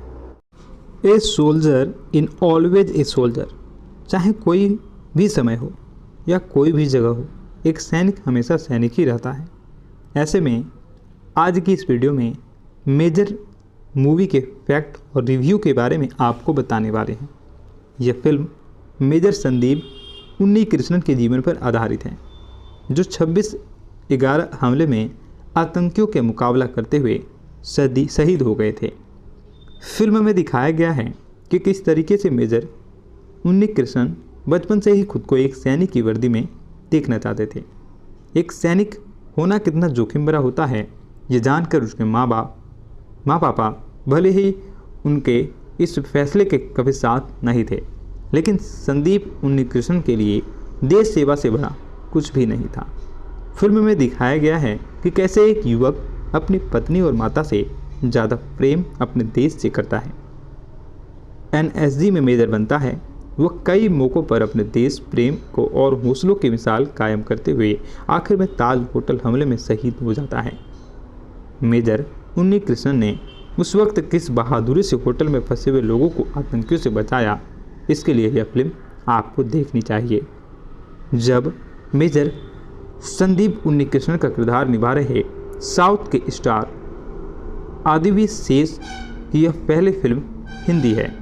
A soldier in always a soldier, चाहे कोई भी समय हो या कोई भी जगह हो, एक सैनिक हमेशा सैनिक ही रहता है। ऐसे में आज की इस वीडियो में मेजर मूवी के फैक्ट और रिव्यू के बारे में आपको बताने वाले हैं। यह फिल्म मेजर संदीप उन्नी कृष्णन के जीवन पर आधारित है, जो 26/11 हमले में आतंकियों के मुकाबला करते हुए शहीद हो गए थे। फिल्म में दिखाया गया है कि किस तरीके से मेजर उन्नी कृष्णन बचपन से ही खुद को एक सैनिक की वर्दी में देखना चाहते थे। एक सैनिक होना कितना जोखिम भरा होता है, ये जानकर उसके माँ पापा भले ही उनके इस फैसले के कभी साथ नहीं थे, लेकिन संदीप उन्नी कृष्णन के लिए देश सेवा से बड़ा कुछ भी नहीं था। फिल्म में दिखाया गया है कि कैसे एक युवक अपनी पत्नी और माता से ज़्यादा प्रेम अपने देश से करता है। एनएसजी में मेजर बनता है, वह कई मौक़ों पर अपने देश प्रेम को और हौसलों की मिसाल कायम करते हुए आखिर में ताज होटल हमले में शहीद हो जाता है। मेजर उन्नी कृष्णन ने उस वक्त किस बहादुरी से होटल में फंसे हुए लोगों को आतंकियों से बचाया, इसके लिए यह फिल्म आपको देखनी चाहिए। जब मेजर संदीप उन्नी कृष्णन का किरदार निभा रहे साउथ के स्टार आदिवी शेष की यह पहली फिल्म हिंदी है।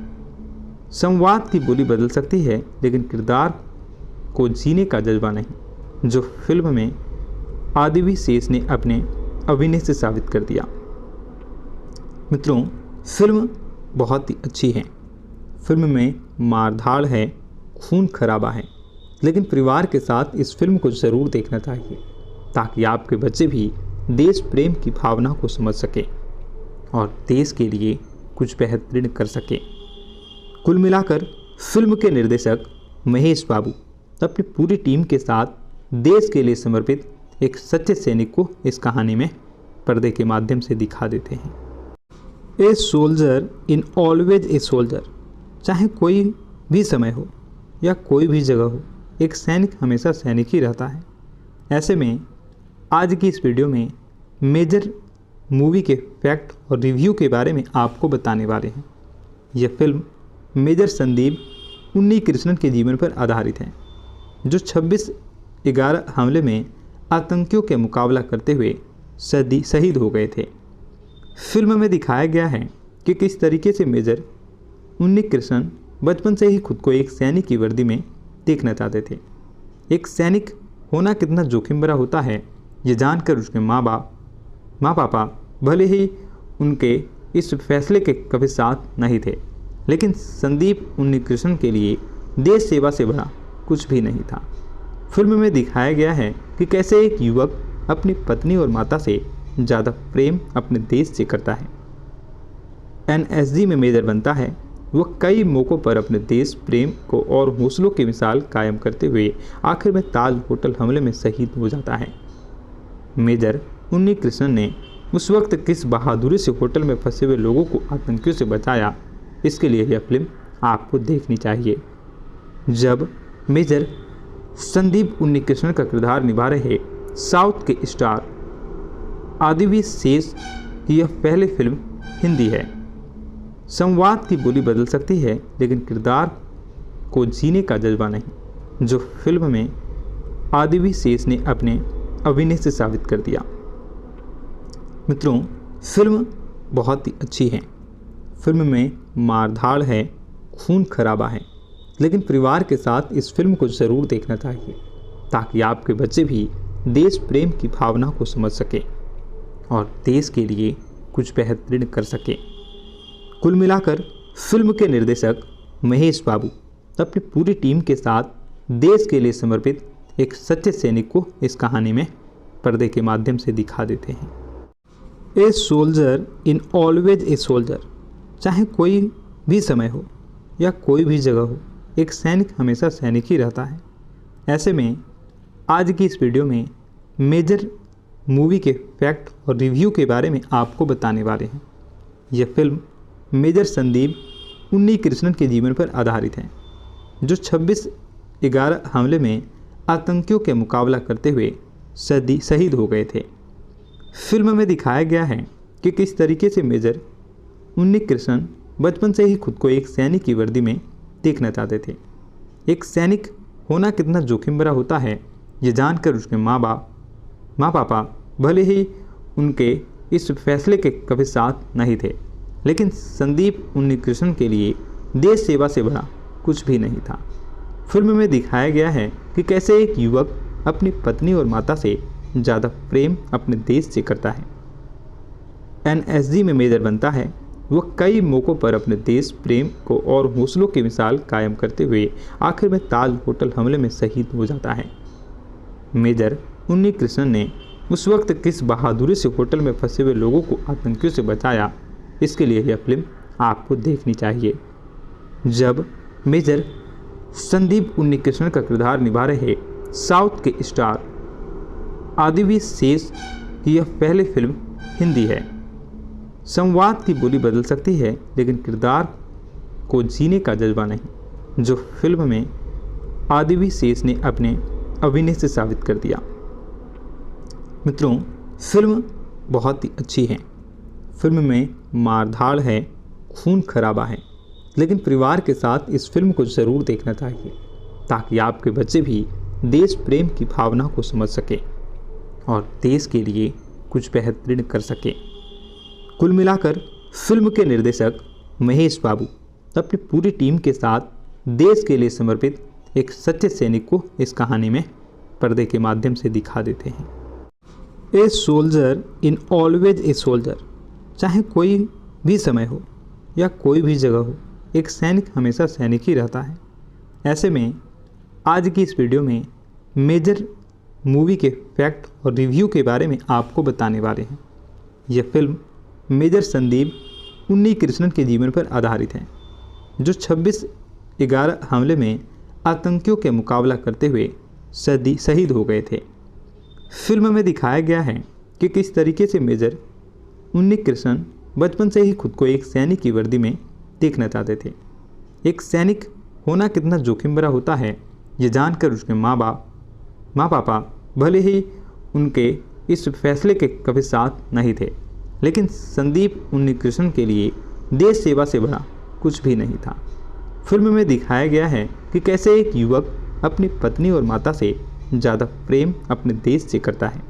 संवाद की बोली बदल सकती है, लेकिन किरदार को जीने का जज्बा नहीं, जो फिल्म में आदिवी शेष ने अपने अभिनय से साबित कर दिया। मित्रों, फिल्म बहुत ही अच्छी है। फिल्म में मारधाड़ है, खून खराबा है, लेकिन परिवार के साथ इस फिल्म को ज़रूर देखना चाहिए ताकि आपके बच्चे भी देश प्रेम की भावना को समझ सके और देश के लिए कुछ बेहतरीन कर सके। कुल मिलाकर फिल्म के निर्देशक महेश बाबू अपनी पूरी टीम के साथ देश के लिए समर्पित एक सच्चे सैनिक को इस कहानी में पर्दे के माध्यम से दिखा देते हैं। A soldier in always a soldier, चाहे कोई भी समय हो या कोई भी जगह हो, एक सैनिक हमेशा सैनिक ही रहता है। ऐसे में आज की इस वीडियो में मेजर मूवी के फैक्ट और रिव्यू के बारे में आपको बताने वाले हैं। यह फिल्म मेजर संदीप उन्नीकृष्णन के जीवन पर आधारित है, जो 26/11 हमले में आतंकियों के मुकाबला करते हुए शहीद हो गए थे। फिल्म में दिखाया गया है कि किस तरीके से मेजर उन्नीकृष्णन बचपन से ही खुद को एक सैनिक की वर्दी में देखना चाहते थे। एक सैनिक होना कितना जोखिम भरा होता है, ये जानकर उसके माँ पापा भले ही उनके इस फैसले के कभी साथ नहीं थे, लेकिन संदीप उन्नीकृष्णन के लिए देश सेवा से बड़ा कुछ भी नहीं था। फिल्म में दिखाया गया है कि कैसे एक युवक अपनी पत्नी और माता से ज़्यादा प्रेम अपने देश से करता है। एनएसजी में मेजर बनता है। वह कई मौक़ों पर अपने देश प्रेम को और हौसलों की मिसाल कायम करते हुए आखिर में ताज होटल हमले में शहीद हो जाता है। मेजर उन्नीकृष्णन ने उस वक्त किस बहादुरी से होटल में फंसे हुए लोगों को आतंकियों से बचाया, इसके लिए यह फिल्म आपको देखनी चाहिए। जब मेजर संदीप उन्नीकृष्णन का किरदार निभा रहे साउथ के स्टार आदिवी शेष की यह पहली फिल्म हिंदी है। संवाद की बोली बदल सकती है, लेकिन किरदार को जीने का जज्बा नहीं, जो फिल्म में आदिवी शेष ने अपने अभिनय से साबित कर दिया। मित्रों, फिल्म बहुत ही अच्छी है। फिल्म में मारधाड़ है, खून खराबा है, लेकिन परिवार के साथ इस फिल्म को ज़रूर देखना चाहिए ताकि आपके बच्चे भी देश प्रेम की भावना को समझ सके और देश के लिए कुछ बेहतरीन कर सके। कुल मिलाकर फिल्म के निर्देशक महेश बाबू अपनी पूरी टीम के साथ देश के लिए समर्पित एक सच्चे सैनिक को इस कहानी में पर्दे के माध्यम से दिखा देते हैं। A soldier in always a soldier, चाहे कोई भी समय हो या कोई भी जगह हो, एक सैनिक हमेशा सैनिक ही रहता है। ऐसे में आज की इस वीडियो में मेजर मूवी के फैक्ट और रिव्यू के बारे में आपको बताने वाले हैं। यह फिल्म मेजर संदीप उन्नीकृष्णन के जीवन पर आधारित है, जो 26/11 हमले में आतंकियों के मुकाबला करते हुए शहीद हो गए थे। फिल्म में दिखाया गया है कि किस तरीके से मेजर उन्नीकृष्णन बचपन से ही खुद को एक सैनिक की वर्दी में देखना चाहते थे। एक सैनिक होना कितना जोखिम भरा होता है, ये जानकर उसके माँ पापा भले ही उनके इस फैसले के कभी साथ नहीं थे, लेकिन संदीप उन्नीकृष्णन के लिए देश सेवा से बड़ा कुछ भी नहीं था। फिल्म में दिखाया गया है कि कैसे एक युवक अपनी पत्नी और माता से ज़्यादा प्रेम अपने देश से करता है। एनएसजी में मेजर बनता है। वह कई मौक़ों पर अपने देश प्रेम को और हौसलों की मिसाल कायम करते हुए आखिर में ताज होटल हमले में शहीद हो जाता है। मेजर उन्नीकृष्णन ने उस वक्त किस बहादुरी से होटल में फंसे हुए लोगों को आतंकियों से बचाया, इसके लिए यह फिल्म आपको देखनी चाहिए। जब मेजर संदीप उन्नीकृष्णन का किरदार निभा रहे साउथ के स्टार आदिवी शेष की यह पहली फिल्म हिंदी है। संवाद की बोली बदल सकती है, लेकिन किरदार को जीने का जज्बा नहीं, जो फिल्म में आदिवी शेष ने अपने अभिनय से साबित कर दिया। मित्रों, फिल्म बहुत ही अच्छी है। फिल्म में मारधाड़ है, खून खराबा है, लेकिन परिवार के साथ इस फिल्म को ज़रूर देखना चाहिए ताकि आपके बच्चे भी देश प्रेम की भावना को समझ सके और देश के लिए कुछ बेहतरीन कर सके। कुल मिलाकर फिल्म के निर्देशक महेश बाबू अपनी पूरी टीम के साथ देश के लिए समर्पित एक सच्चे सैनिक को इस कहानी में पर्दे के माध्यम से दिखा देते हैं। A soldier in always a soldier. चाहे कोई भी समय हो या कोई भी जगह हो, एक सैनिक हमेशा सैनिक ही रहता है। ऐसे में आज की इस वीडियो में मेजर मूवी के फैक्ट और रिव्यू के बारे में आपको बताने वाले हैं। यह फिल्म मेजर संदीप उन्नीकृष्णन के जीवन पर आधारित है, जो 26/11 हमले में आतंकियों के मुकाबला करते हुए शहीद हो गए थे। फिल्म में दिखाया गया है कि किस तरीके से मेजर उन्नीकृष्णन बचपन से ही खुद को एक सैनिक की वर्दी में देखना चाहते थे। एक सैनिक होना कितना जोखिम भरा होता है, ये जानकर उसके माँ पापा भले ही उनके इस फैसले के कभी साथ नहीं थे, लेकिन संदीप उन्नीकृष्णन के लिए देश सेवा से बड़ा कुछ भी नहीं था। फिल्म में दिखाया गया है कि कैसे एक युवक अपनी पत्नी और माता से ज़्यादा प्रेम अपने देश से करता है।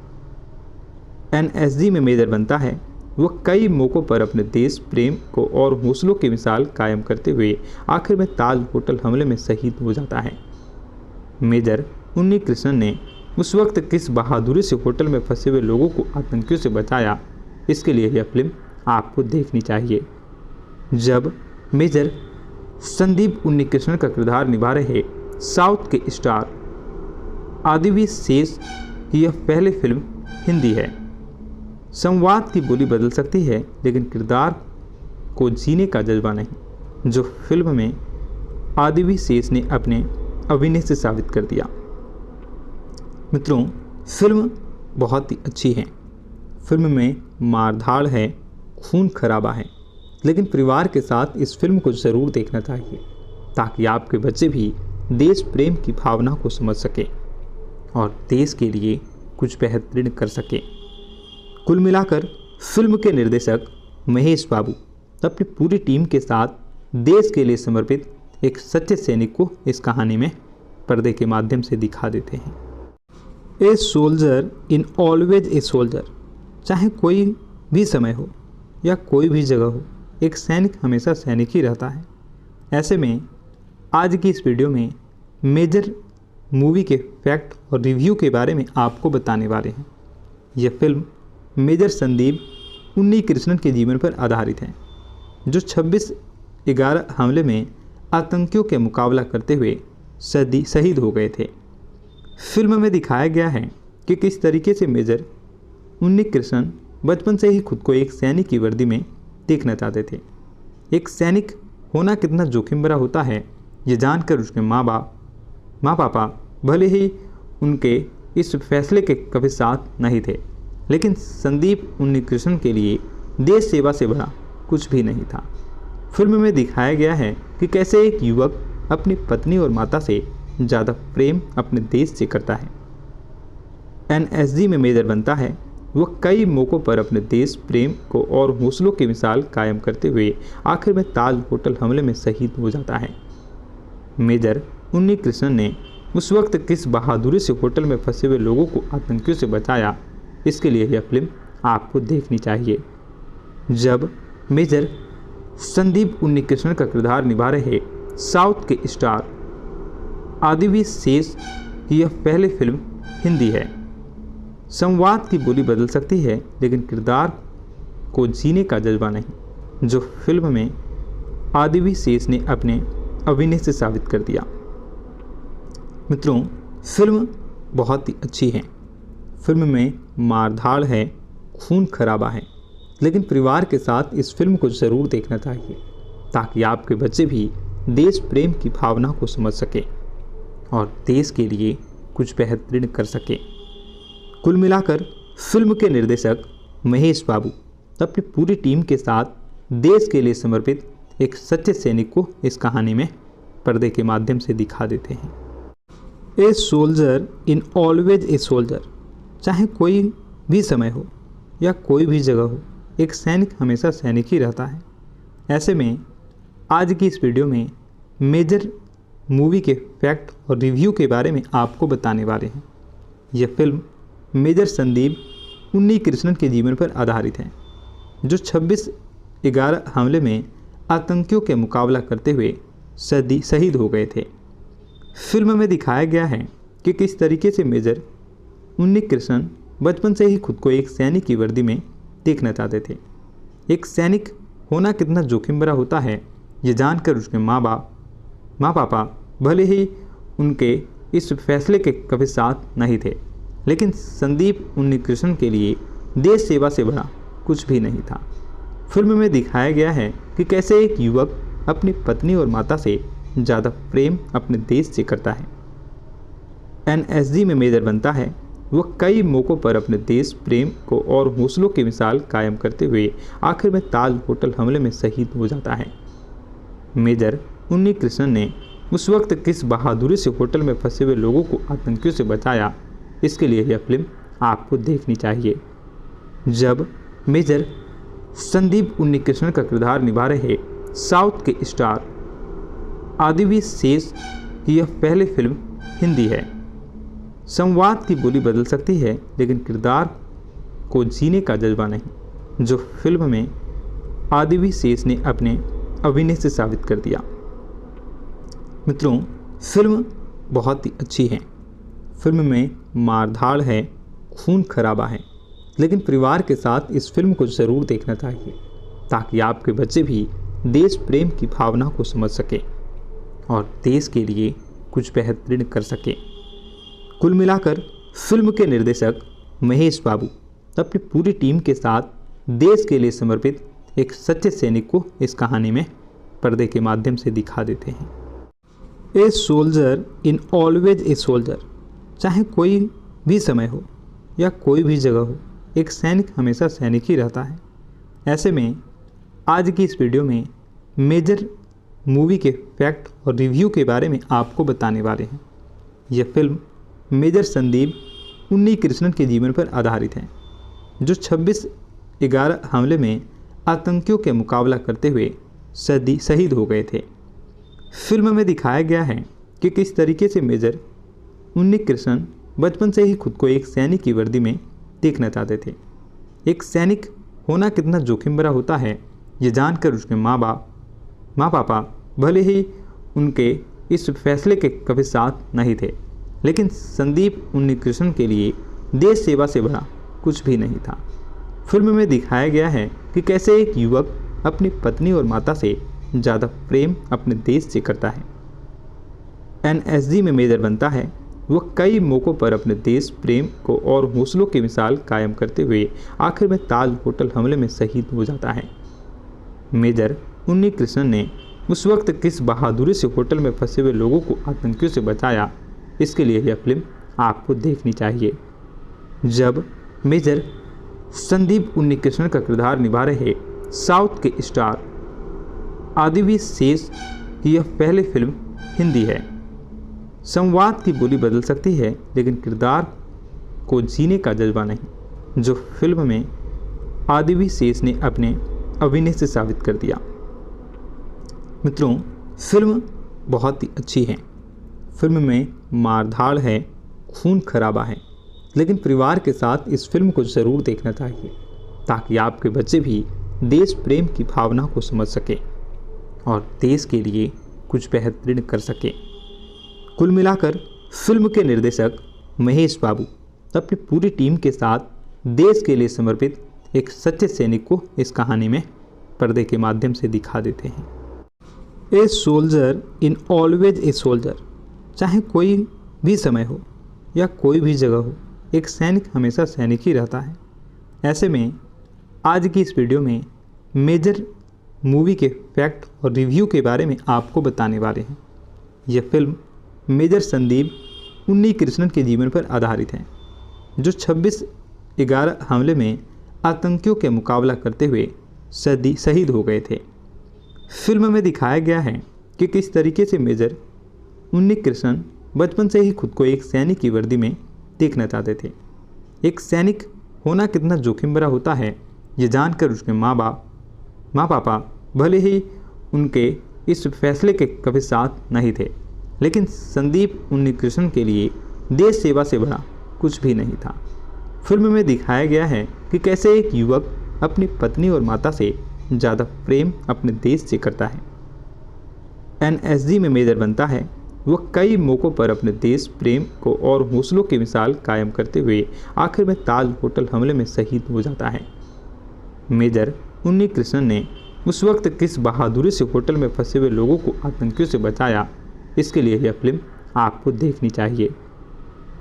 एनएसजी में मेजर बनता है। वह कई मौक़ों पर अपने देश प्रेम को और हौसलों की मिसाल कायम करते हुए आखिर में ताज होटल हमले में शहीद हो जाता है। मेजर उन्नीकृष्णन ने उस वक्त किस बहादुरी से होटल में फंसे हुए लोगों को आतंकियों से बचाया, इसके लिए यह फिल्म आपको देखनी चाहिए। जब मेजर संदीप उन्नीकृष्णन का किरदार निभा रहे साउथ के स्टार आदिवी शेष की यह पहली फिल्म हिंदी है। संवाद की बोली बदल सकती है, लेकिन किरदार को जीने का जज्बा नहीं, जो फिल्म में आदिवी शेष ने अपने अभिनय से साबित कर दिया। मित्रों, फिल्म बहुत ही अच्छी है। फिल्म में मारधाड़ है, खून खराबा है, लेकिन परिवार के साथ इस फिल्म को ज़रूर देखना चाहिए, ताकि आपके बच्चे भी देश प्रेम की भावना को समझ सके और देश के लिए कुछ बेहतरीन कर सके। कुल मिलाकर फिल्म के निर्देशक महेश बाबू अपनी पूरी टीम के साथ देश के लिए समर्पित एक सच्चे सैनिक को इस कहानी में पर्दे के माध्यम से दिखा देते हैं। A soldier in always a soldier. चाहे कोई भी समय हो या कोई भी जगह हो, एक सैनिक हमेशा सैनिक ही रहता है। ऐसे में आज की इस वीडियो में मेजर मूवी के फैक्ट और रिव्यू के बारे में आपको बताने वाले हैं। यह फिल्म मेजर संदीप उन्नीकृष्णन के जीवन पर आधारित है, जो 26/11 हमले में आतंकियों के मुकाबला करते हुए शहीद हो गए थे। फिल्म में दिखाया गया है कि किस तरीके से मेजर उन्नीकृष्णन बचपन से ही खुद को एक सैनिक की वर्दी में देखना चाहते थे। एक सैनिक होना कितना जोखिम भरा होता है, ये जानकर उसके माँ पापा भले ही उनके इस फैसले के कभी साथ नहीं थे, लेकिन संदीप उन्नीकृष्णन के लिए देश सेवा से बड़ा कुछ भी नहीं था। फिल्म में दिखाया गया है कि कैसे एक युवक अपनी पत्नी और माता से ज़्यादा प्रेम अपने देश से करता है। एनएसजी में मेजर बनता है। वह कई मौक़ों पर अपने देश प्रेम को और हौसलों की मिसाल कायम करते हुए आखिर में ताज होटल हमले में शहीद हो जाता है। मेजर उन्नीकृष्णन ने उस वक्त किस बहादुरी से होटल में फंसे हुए लोगों को आतंकियों से बचाया, इसके लिए यह फिल्म आपको देखनी चाहिए। जब मेजर संदीप उन्नीकृष्णन का किरदार निभा रहे साउथ के स्टार आदिवी शेष की यह पहली फिल्म हिंदी है। संवाद की बोली बदल सकती है, लेकिन किरदार को जीने का जज्बा नहीं, जो फिल्म में आदिवी शेष ने अपने अभिनय से साबित कर दिया। मित्रों, फिल्म बहुत ही अच्छी है। फिल्म में मारधाड़ है, खून खराबा है, लेकिन परिवार के साथ इस फिल्म को ज़रूर देखना चाहिए, ताकि आपके बच्चे भी देश प्रेम की भावना को समझ सके और देश के लिए कुछ बेहतरीन कर सके। कुल मिलाकर फिल्म के निर्देशक महेश बाबू अपनी पूरी टीम के साथ देश के लिए समर्पित एक सच्चे सैनिक को इस कहानी में पर्दे के माध्यम से दिखा देते हैं। A soldier in always a soldier. चाहे कोई भी समय हो या कोई भी जगह हो, एक सैनिक हमेशा सैनिक ही रहता है। ऐसे में आज की इस वीडियो में मेजर मूवी के फैक्ट और रिव्यू के बारे में आपको बताने वाले हैं। यह फिल्म मेजर संदीप उन्नीकृष्णन के जीवन पर आधारित है, जो 26/11 हमले में आतंकियों के मुकाबला करते हुए शहीद हो गए थे। फिल्म में दिखाया गया है कि किस तरीके से मेजर उन्नी कृष्णन बचपन से ही खुद को एक सैनिक की वर्दी में देखना चाहते थे। एक सैनिक होना कितना जोखिम भरा होता है, ये जानकर उसके माँ पापा भले ही उनके इस फैसले के कभी साथ नहीं थे, लेकिन संदीप उन्नीकृष्णन के लिए देश सेवा से बड़ा कुछ भी नहीं था। फिल्म में दिखाया गया है कि कैसे एक युवक अपनी पत्नी और माता से ज़्यादा प्रेम अपने देश से करता है। एनएसजी में मेजर बनता है। वह कई मौक़ों पर अपने देश प्रेम को और हौसलों की मिसाल कायम करते हुए आखिर में ताज होटल हमले में शहीद हो जाता है। मेजर उन्नीकृष्णन ने उस वक्त किस बहादुरी से होटल में फंसे हुए लोगों को आतंकियों से बचाया, इसके लिए यह फिल्म आपको देखनी चाहिए। जब मेजर संदीप उन्नीकृष्णन का किरदार निभा रहे साउथ के स्टार आदिवी शेष की यह पहली फिल्म हिंदी है। संवाद की बोली बदल सकती है, लेकिन किरदार को जीने का जज्बा नहीं, जो फिल्म में आदिवी शेष ने अपने अभिनय से साबित कर दिया। मित्रों, फिल्म बहुत ही अच्छी है। फिल्म में मारधाड़ है, खून खराबा है, लेकिन परिवार के साथ इस फिल्म को ज़रूर देखना चाहिए ताकि आपके बच्चे भी देश प्रेम की भावना को समझ सके और देश के लिए कुछ बेहतरीन कर सके। कुल मिलाकर फिल्म के निर्देशक महेश बाबू अपनी पूरी टीम के साथ देश के लिए समर्पित एक सच्चे सैनिक को इस कहानी में पर्दे के माध्यम से दिखा देते हैं। A soldier in always a soldier. चाहे कोई भी समय हो या कोई भी जगह हो, एक सैनिक हमेशा सैनिक ही रहता है। ऐसे में आज की इस वीडियो में मेजर मूवी के फैक्ट और रिव्यू के बारे में आपको बताने वाले हैं। यह फिल्म मेजर संदीप उन्नीकृष्णन के जीवन पर आधारित है, जो 26/11 हमले में आतंकियों के मुकाबला करते हुए शहीद हो गए थे। फिल्म में दिखाया गया है कि किस तरीके से मेजर उन्नीकृष्णन बचपन से ही खुद को एक सैनिक की वर्दी में देखना चाहते थे। एक सैनिक होना कितना जोखिम भरा होता है, ये जानकर उसके माँ पापा भले ही उनके इस फैसले के कभी साथ नहीं थे, लेकिन संदीप उन्नीकृष्णन के लिए देश सेवा से बड़ा कुछ भी नहीं था। फिल्म में दिखाया गया है कि कैसे एक युवक अपनी पत्नी और माता से ज़्यादा प्रेम अपने देश से करता है। एनएसजी में मेजर बनता है। वह कई मौक़ों पर अपने देश प्रेम को और हौसलों की मिसाल कायम करते हुए आखिर में ताज होटल हमले में शहीद हो जाता है। मेजर उन्नीकृष्णन ने उस वक्त किस बहादुरी से होटल में फंसे हुए लोगों को आतंकियों से बचाया, इसके लिए यह फिल्म आपको देखनी चाहिए। जब मेजर संदीप उन्नीकृष्णन का किरदार निभा रहे साउथ के स्टार आदिवी शेष की यह पहली फिल्म हिंदी है। संवाद की बोली बदल सकती है, लेकिन किरदार को जीने का जज्बा नहीं, जो फिल्म में आदिवी शेष ने अपने अभिनय से साबित कर दिया। मित्रों, फिल्म बहुत ही अच्छी है। फिल्म में मारधाड़ है, खून खराबा है, लेकिन परिवार के साथ इस फिल्म को ज़रूर देखना चाहिए ताकि आपके बच्चे भी देश प्रेम की भावना को समझ सके और देश के लिए कुछ बेहतरीन कर सके। कुल मिलाकर फिल्म के निर्देशक महेश बाबू अपनी पूरी टीम के साथ देश के लिए समर्पित एक सच्चे सैनिक को इस कहानी में पर्दे के माध्यम से दिखा देते हैं। A soldier in always a soldier. चाहे कोई भी समय हो या कोई भी जगह हो, एक सैनिक हमेशा सैनिक ही रहता है। ऐसे में आज की इस वीडियो में मेजर मूवी के फैक्ट और रिव्यू के बारे में आपको बताने वाले हैं। यह फिल्म मेजर संदीप उन्नीकृष्णन के जीवन पर आधारित है, जो 26/11 हमले में आतंकियों के मुकाबला करते हुए शहीद हो गए थे। फिल्म में दिखाया गया है कि किस तरीके से मेजर उन्नीकृष्णन बचपन से ही खुद को एक सैनिक की वर्दी में देखना चाहते थे। एक सैनिक होना कितना जोखिम भरा होता है, ये जानकर उसके माँ पापा भले ही उनके इस फैसले के कभी साथ नहीं थे, लेकिन संदीप उन्नीकृष्णन के लिए देश सेवा से बड़ा कुछ भी नहीं था। फिल्म में दिखाया गया है कि कैसे एक युवक अपनी पत्नी और माता से ज़्यादा प्रेम अपने देश से करता है। एनएसजी में मेजर बनता है। वह कई मौक़ों पर अपने देश प्रेम को और हौसलों की मिसाल कायम करते हुए आखिर में ताज होटल हमले में शहीद हो जाता है। मेजर उन्नी कृष्णन ने उस वक्त किस बहादुरी से होटल में फंसे हुए लोगों को आतंकियों से बचाया, इसके लिए यह फिल्म आपको देखनी चाहिए।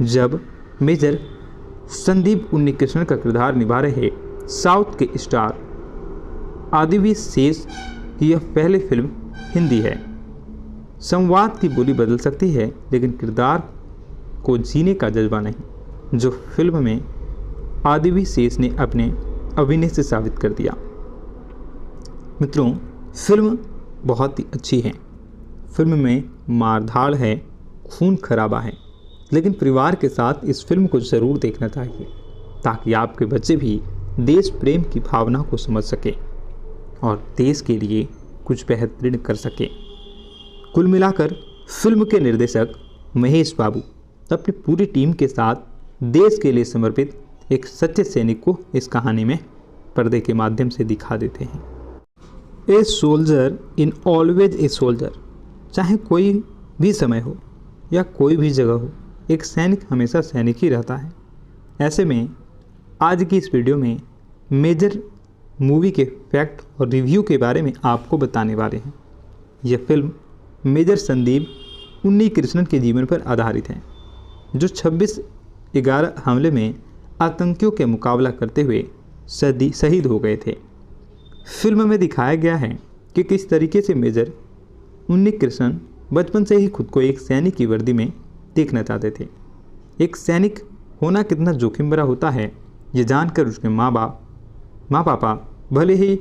जब मेजर संदीप उन्नी कृष्णन का किरदार निभा रहे साउथ के स्टार आदिवी शेष की यह पहली फिल्म हिंदी है। संवाद की बोली बदल सकती है, लेकिन किरदार को जीने का जज्बा नहीं, जो फिल्म में आदिवी शेष ने अपने अभिनय से साबित कर दिया। मित्रों, फिल्म बहुत ही अच्छी है। फिल्म में मारधाड़ है, खून खराबा है, लेकिन परिवार के साथ इस फिल्म को ज़रूर देखना चाहिए, ताकि आपके बच्चे भी देश प्रेम की भावना को समझ सके और देश के लिए कुछ बेहतरीन कर सके। कुल मिलाकर फिल्म के निर्देशक महेश बाबू अपनी पूरी टीम के साथ देश के लिए समर्पित एक सच्चे सैनिक को इस कहानी में पर्दे के माध्यम से दिखा देते हैं। A soldier in always a soldier, चाहे कोई भी समय हो या कोई भी जगह हो, एक सैनिक हमेशा सैनिक ही रहता है। ऐसे में आज की इस वीडियो में मेजर मूवी के फैक्ट और रिव्यू के बारे में आपको बताने वाले हैं। यह फिल्म मेजर संदीप उन्नी कृष्णन के जीवन पर आधारित है, जो 26/11 हमले में आतंकियों के मुकाबला करते हुए शहीद हो गए थे। फिल्म में दिखाया गया है कि किस तरीके से मेजर उन्नी कृष्णन बचपन से ही खुद को एक सैनिक की वर्दी में देखना चाहते थे। एक सैनिक होना कितना जोखिम भरा होता है, ये जानकर उसके माँ पापा भले ही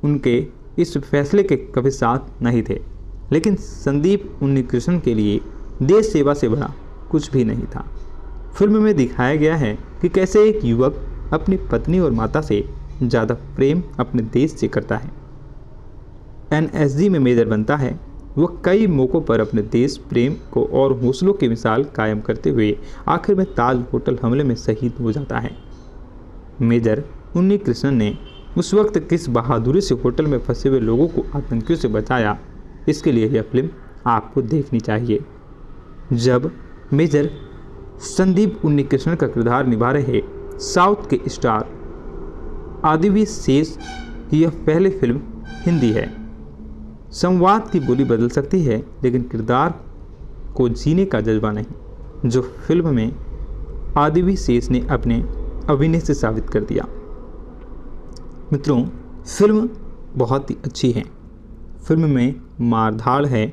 उनके इस फैसले के कभी साथ नहीं थे, लेकिन संदीप उन्नी कृष्णन के लिए देश सेवा से बड़ा कुछ भी नहीं था। फिल्म में दिखाया गया है कि कैसे एक युवक अपनी पत्नी और माता से ज़्यादा प्रेम अपने देश से करता है। एनएसजी में मेजर बनता है, वह कई मौक़ों पर अपने देश प्रेम को और हौसलों की मिसाल कायम करते हुए आखिर में ताज होटल हमले में शहीद हो जाता है। मेजर उन्नी कृष्णन ने उस वक्त किस बहादुरी से होटल में फंसे हुए लोगों को आतंकियों से बचाया, इसके लिए यह फिल्म आपको देखनी चाहिए। जब मेजर संदीप उन्नी कृष्णन का किरदार निभा रहे साउथ के स्टार आदिवी शेष की यह पहली फिल्म हिंदी है। संवाद की बोली बदल सकती है, लेकिन किरदार को जीने का जज्बा नहीं, जो फिल्म में आदिवी शेष ने अपने अभिनय से साबित कर दिया। मित्रों, फिल्म बहुत ही अच्छी है। फिल्म में मारधाड़ है,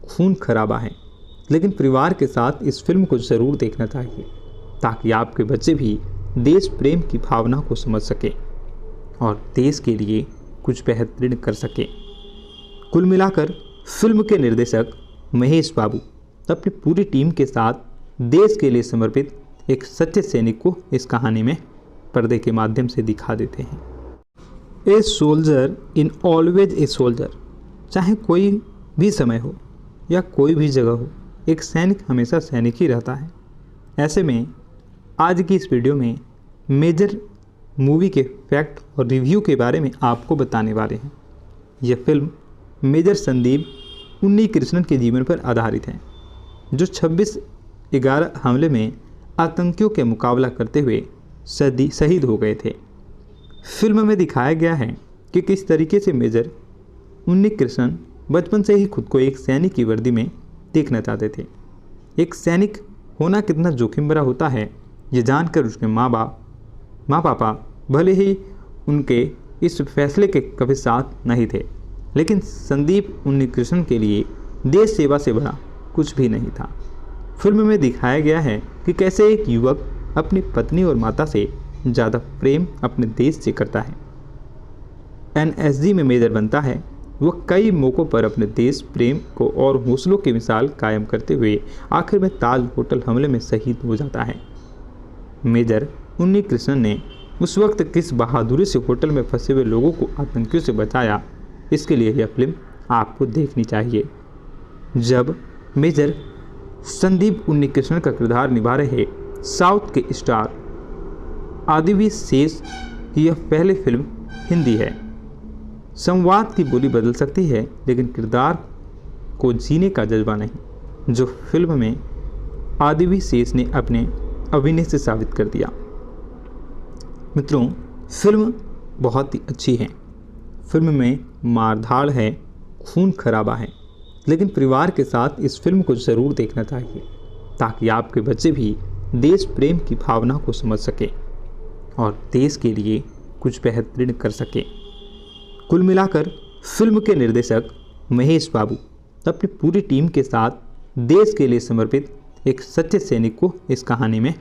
खून खराबा है, लेकिन परिवार के साथ इस फिल्म को ज़रूर देखना चाहिए, ताकि आपके बच्चे भी देश प्रेम की भावना को समझ सके और देश के लिए कुछ बेहतरीन कर सके। कुल मिलाकर फिल्म के निर्देशक महेश बाबू अपनी पूरी टीम के साथ देश के लिए समर्पित एक सच्चे सैनिक को इस कहानी में पर्दे के माध्यम से दिखा देते हैं। A soldier in always a soldier, चाहे कोई भी समय हो या कोई भी जगह हो, एक सैनिक हमेशा सैनिक ही रहता है। ऐसे में आज की इस वीडियो में मेजर मूवी के फैक्ट और रिव्यू के बारे में आपको बताने वाले हैं। यह फिल्म मेजर संदीप उन्नी कृष्णन के जीवन पर आधारित है, जो 26/11 हमले में आतंकियों के मुकाबला करते हुए शहीद हो गए थे। फिल्म में दिखाया गया है कि किस तरीके से मेजर उन्नी कृष्णन बचपन से ही खुद को एक सैनिक की वर्दी में देखना चाहते थे। एक सैनिक होना कितना जोखिम भरा होता है, ये जानकर उसके माँ पापा भले ही उनके इस फैसले के कभी साथ नहीं थे, लेकिन संदीप उन्नी कृष्णन के लिए देश सेवा से बड़ा कुछ भी नहीं था। फिल्म में दिखाया गया है कि कैसे एक युवक अपनी पत्नी और माता से ज़्यादा प्रेम अपने देश से करता है। एनएसजी में मेजर बनता है, वह कई मौक़ों पर अपने देश प्रेम को और हौसलों की मिसाल कायम करते हुए आखिर में ताज होटल हमले में शहीद हो जाता है। मेजर उन्नी कृष्णन ने उस वक्त किस बहादुरी से होटल में फंसे हुए लोगों को आतंकियों से बचाया, इसके लिए यह फिल्म आपको देखनी चाहिए। जब मेजर संदीप उन्नी कृष्णन का किरदार निभा रहे साउथ के स्टार आदिवी शेष की यह पहली फिल्म हिंदी है। संवाद की बोली बदल सकती है, लेकिन किरदार को जीने का जज्बा नहीं, जो फिल्म में आदिवी शेष ने अपने अभिनय से साबित कर दिया। मित्रों, फिल्म बहुत ही अच्छी है। फिल्म में मारधाड़ है, खून खराबा है, लेकिन परिवार के साथ इस फिल्म को ज़रूर देखना चाहिए ताकि आपके बच्चे भी देश प्रेम की भावना को समझ सके और देश के लिए कुछ बेहतरीन कर सके। कुल मिलाकर फिल्म के निर्देशक महेश बाबू अपनी पूरी टीम के साथ देश के लिए समर्पित एक सच्चे सैनिक को इस कहानी में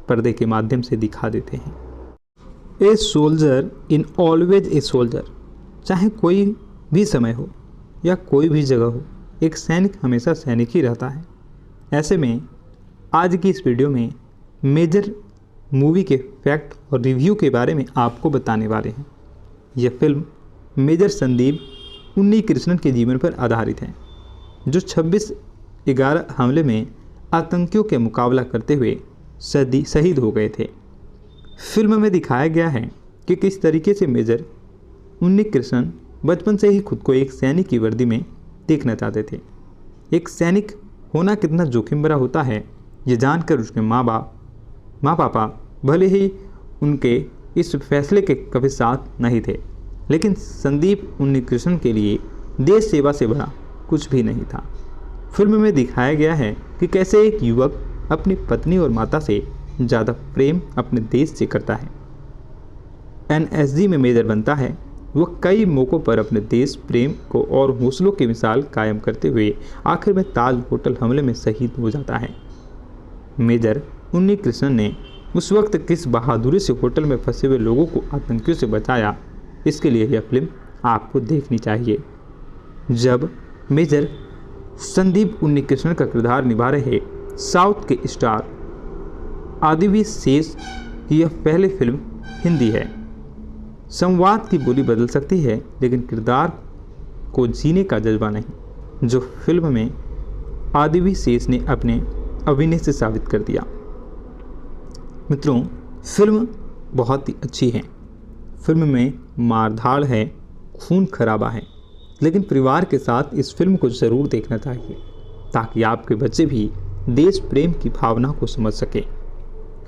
पर्दे के माध्यम से दिखा देते हैं। A soldier in always a soldier, चाहे कोई भी समय हो या कोई भी जगह हो, एक सैनिक हमेशा सैनिक ही रहता है। ऐसे में आज की इस वीडियो में मेजर मूवी के फैक्ट और रिव्यू के बारे में आपको बताने वाले हैं। यह फिल्म मेजर संदीप उन्नीकृष्णन के जीवन पर आधारित है, जो 26/11 हमले में आतंकियों के मुकाबला करते हुए शहीद हो गए थे। फिल्म में दिखाया गया है कि किस तरीके से मेजर उन्नीकृष्णन बचपन से ही खुद को एक सैनिक की वर्दी में देखना चाहते थे। एक सैनिक होना कितना जोखिम भरा होता है, ये जानकर उसके माँ पापा भले ही उनके इस फैसले के कभी साथ नहीं थे, लेकिन संदीप उन्नीकृष्णन के लिए देश सेवा से बड़ा कुछ भी नहीं था। फिल्म में दिखाया गया है कि कैसे एक युवक अपनी पत्नी और माता से ज़्यादा प्रेम अपने देश से करता है। एनएसजी में मेजर बनता है। वह कई मौक़ों पर अपने देश प्रेम को और हौसलों की मिसाल कायम करते हुए आखिर में ताज होटल हमले में शहीद हो जाता है। मेजर उन्नीकृष्णन ने उस वक्त किस बहादुरी से होटल में फंसे हुए लोगों को आतंकियों से बचाया, इसके लिए यह फिल्म आपको देखनी चाहिए। जब मेजर संदीप उन्नीकृष्णन का किरदार निभा रहे साउथ के स्टार आदिवी शेष की यह पहली फिल्म हिंदी है। संवाद की बोली बदल सकती है, लेकिन किरदार को जीने का जज्बा नहीं, जो फिल्म में आदिवी शेष ने अपने अभिनय से साबित कर दिया। मित्रों, फिल्म बहुत ही अच्छी है। फिल्म में मारधाड़ है, खून खराबा है, लेकिन परिवार के साथ इस फिल्म को ज़रूर देखना चाहिए ताकि आपके बच्चे भी देश प्रेम की भावना को समझ सके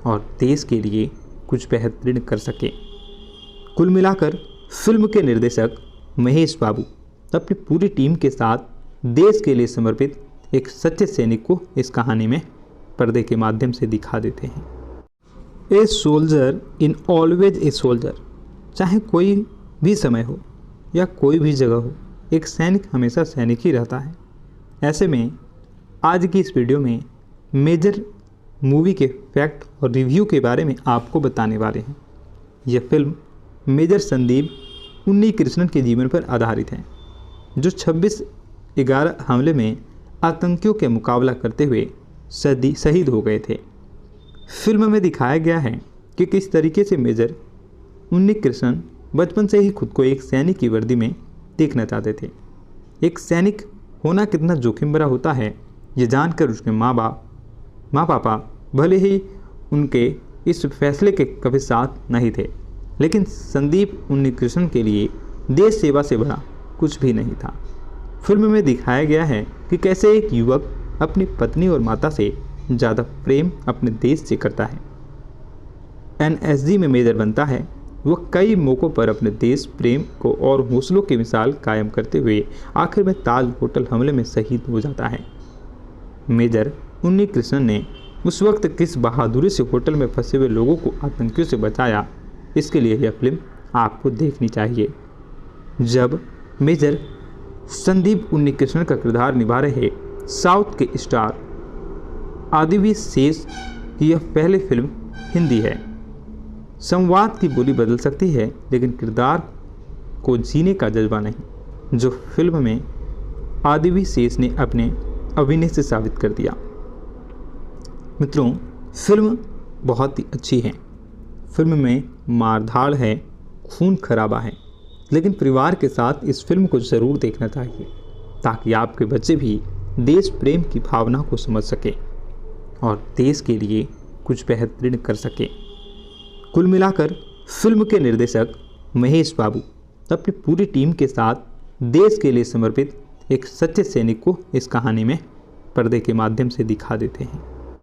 और देश के लिए कुछ बेहतरीन कर सके। कुल मिलाकर फिल्म के निर्देशक महेश बाबू अपनी पूरी टीम के साथ देश के लिए समर्पित एक सच्चे सैनिक को इस कहानी में पर्दे के माध्यम से दिखा देते हैं। A soldier in always a soldier, चाहे कोई भी समय हो या कोई भी जगह हो, एक सैनिक हमेशा सैनिक ही रहता है। ऐसे में आज की इस वीडियो में मेजर मूवी के फैक्ट और रिव्यू के बारे में आपको बताने वाले हैं। यह फिल्म मेजर संदीप उन्नीकृष्णन के जीवन पर आधारित है, जो 26/11 हमले में आतंकियों के मुकाबला करते हुए शहीद हो गए थे। फिल्म में दिखाया गया है कि किस तरीके से मेजर उन्नीकृष्णन बचपन से ही खुद को एक सैनिक की वर्दी में देखना चाहते थे। एक सैनिक होना कितना जोखिम भरा होता है, ये जानकर उसके माँ पापा भले ही उनके इस फैसले के कभी साथ नहीं थे, लेकिन संदीप उन्नीकृष्णन के लिए देश सेवा से बड़ा कुछ भी नहीं था। फिल्म में दिखाया गया है कि कैसे एक युवक अपनी पत्नी और माता से ज़्यादा प्रेम अपने देश से करता है। एनएसजी में मेजर बनता है। वह कई मौक़ों पर अपने देश प्रेम को और हौसलों की मिसाल कायम करते हुए आखिर में ताज होटल हमले में शहीद हो जाता है। मेजर उन्नीकृष्णन ने उस वक्त किस बहादुरी से होटल में फंसे हुए लोगों को आतंकियों से बचाया, इसके लिए यह फिल्म आपको देखनी चाहिए। जब मेजर संदीप उन्नीकृष्णन का किरदार निभा रहे साउथ के स्टार आदिवी शेष की यह पहली फिल्म हिंदी है। संवाद की बोली बदल सकती है, लेकिन किरदार को जीने का जज्बा नहीं, जो फिल्म में आदिवी शेष ने अपने अभिनय से साबित कर दिया। मित्रों, फिल्म बहुत ही अच्छी है। फिल्म में मारधाड़ है, खून खराबा है, लेकिन परिवार के साथ इस फिल्म को ज़रूर देखना चाहिए ताकि आपके बच्चे भी देश प्रेम की भावना को समझ सके और देश के लिए कुछ बेहतरीन कर सके। कुल मिलाकर फिल्म के निर्देशक महेश बाबू अपनी पूरी टीम के साथ देश के लिए समर्पित एक सच्चे सैनिक को इस कहानी में पर्दे के माध्यम से दिखा देते हैं।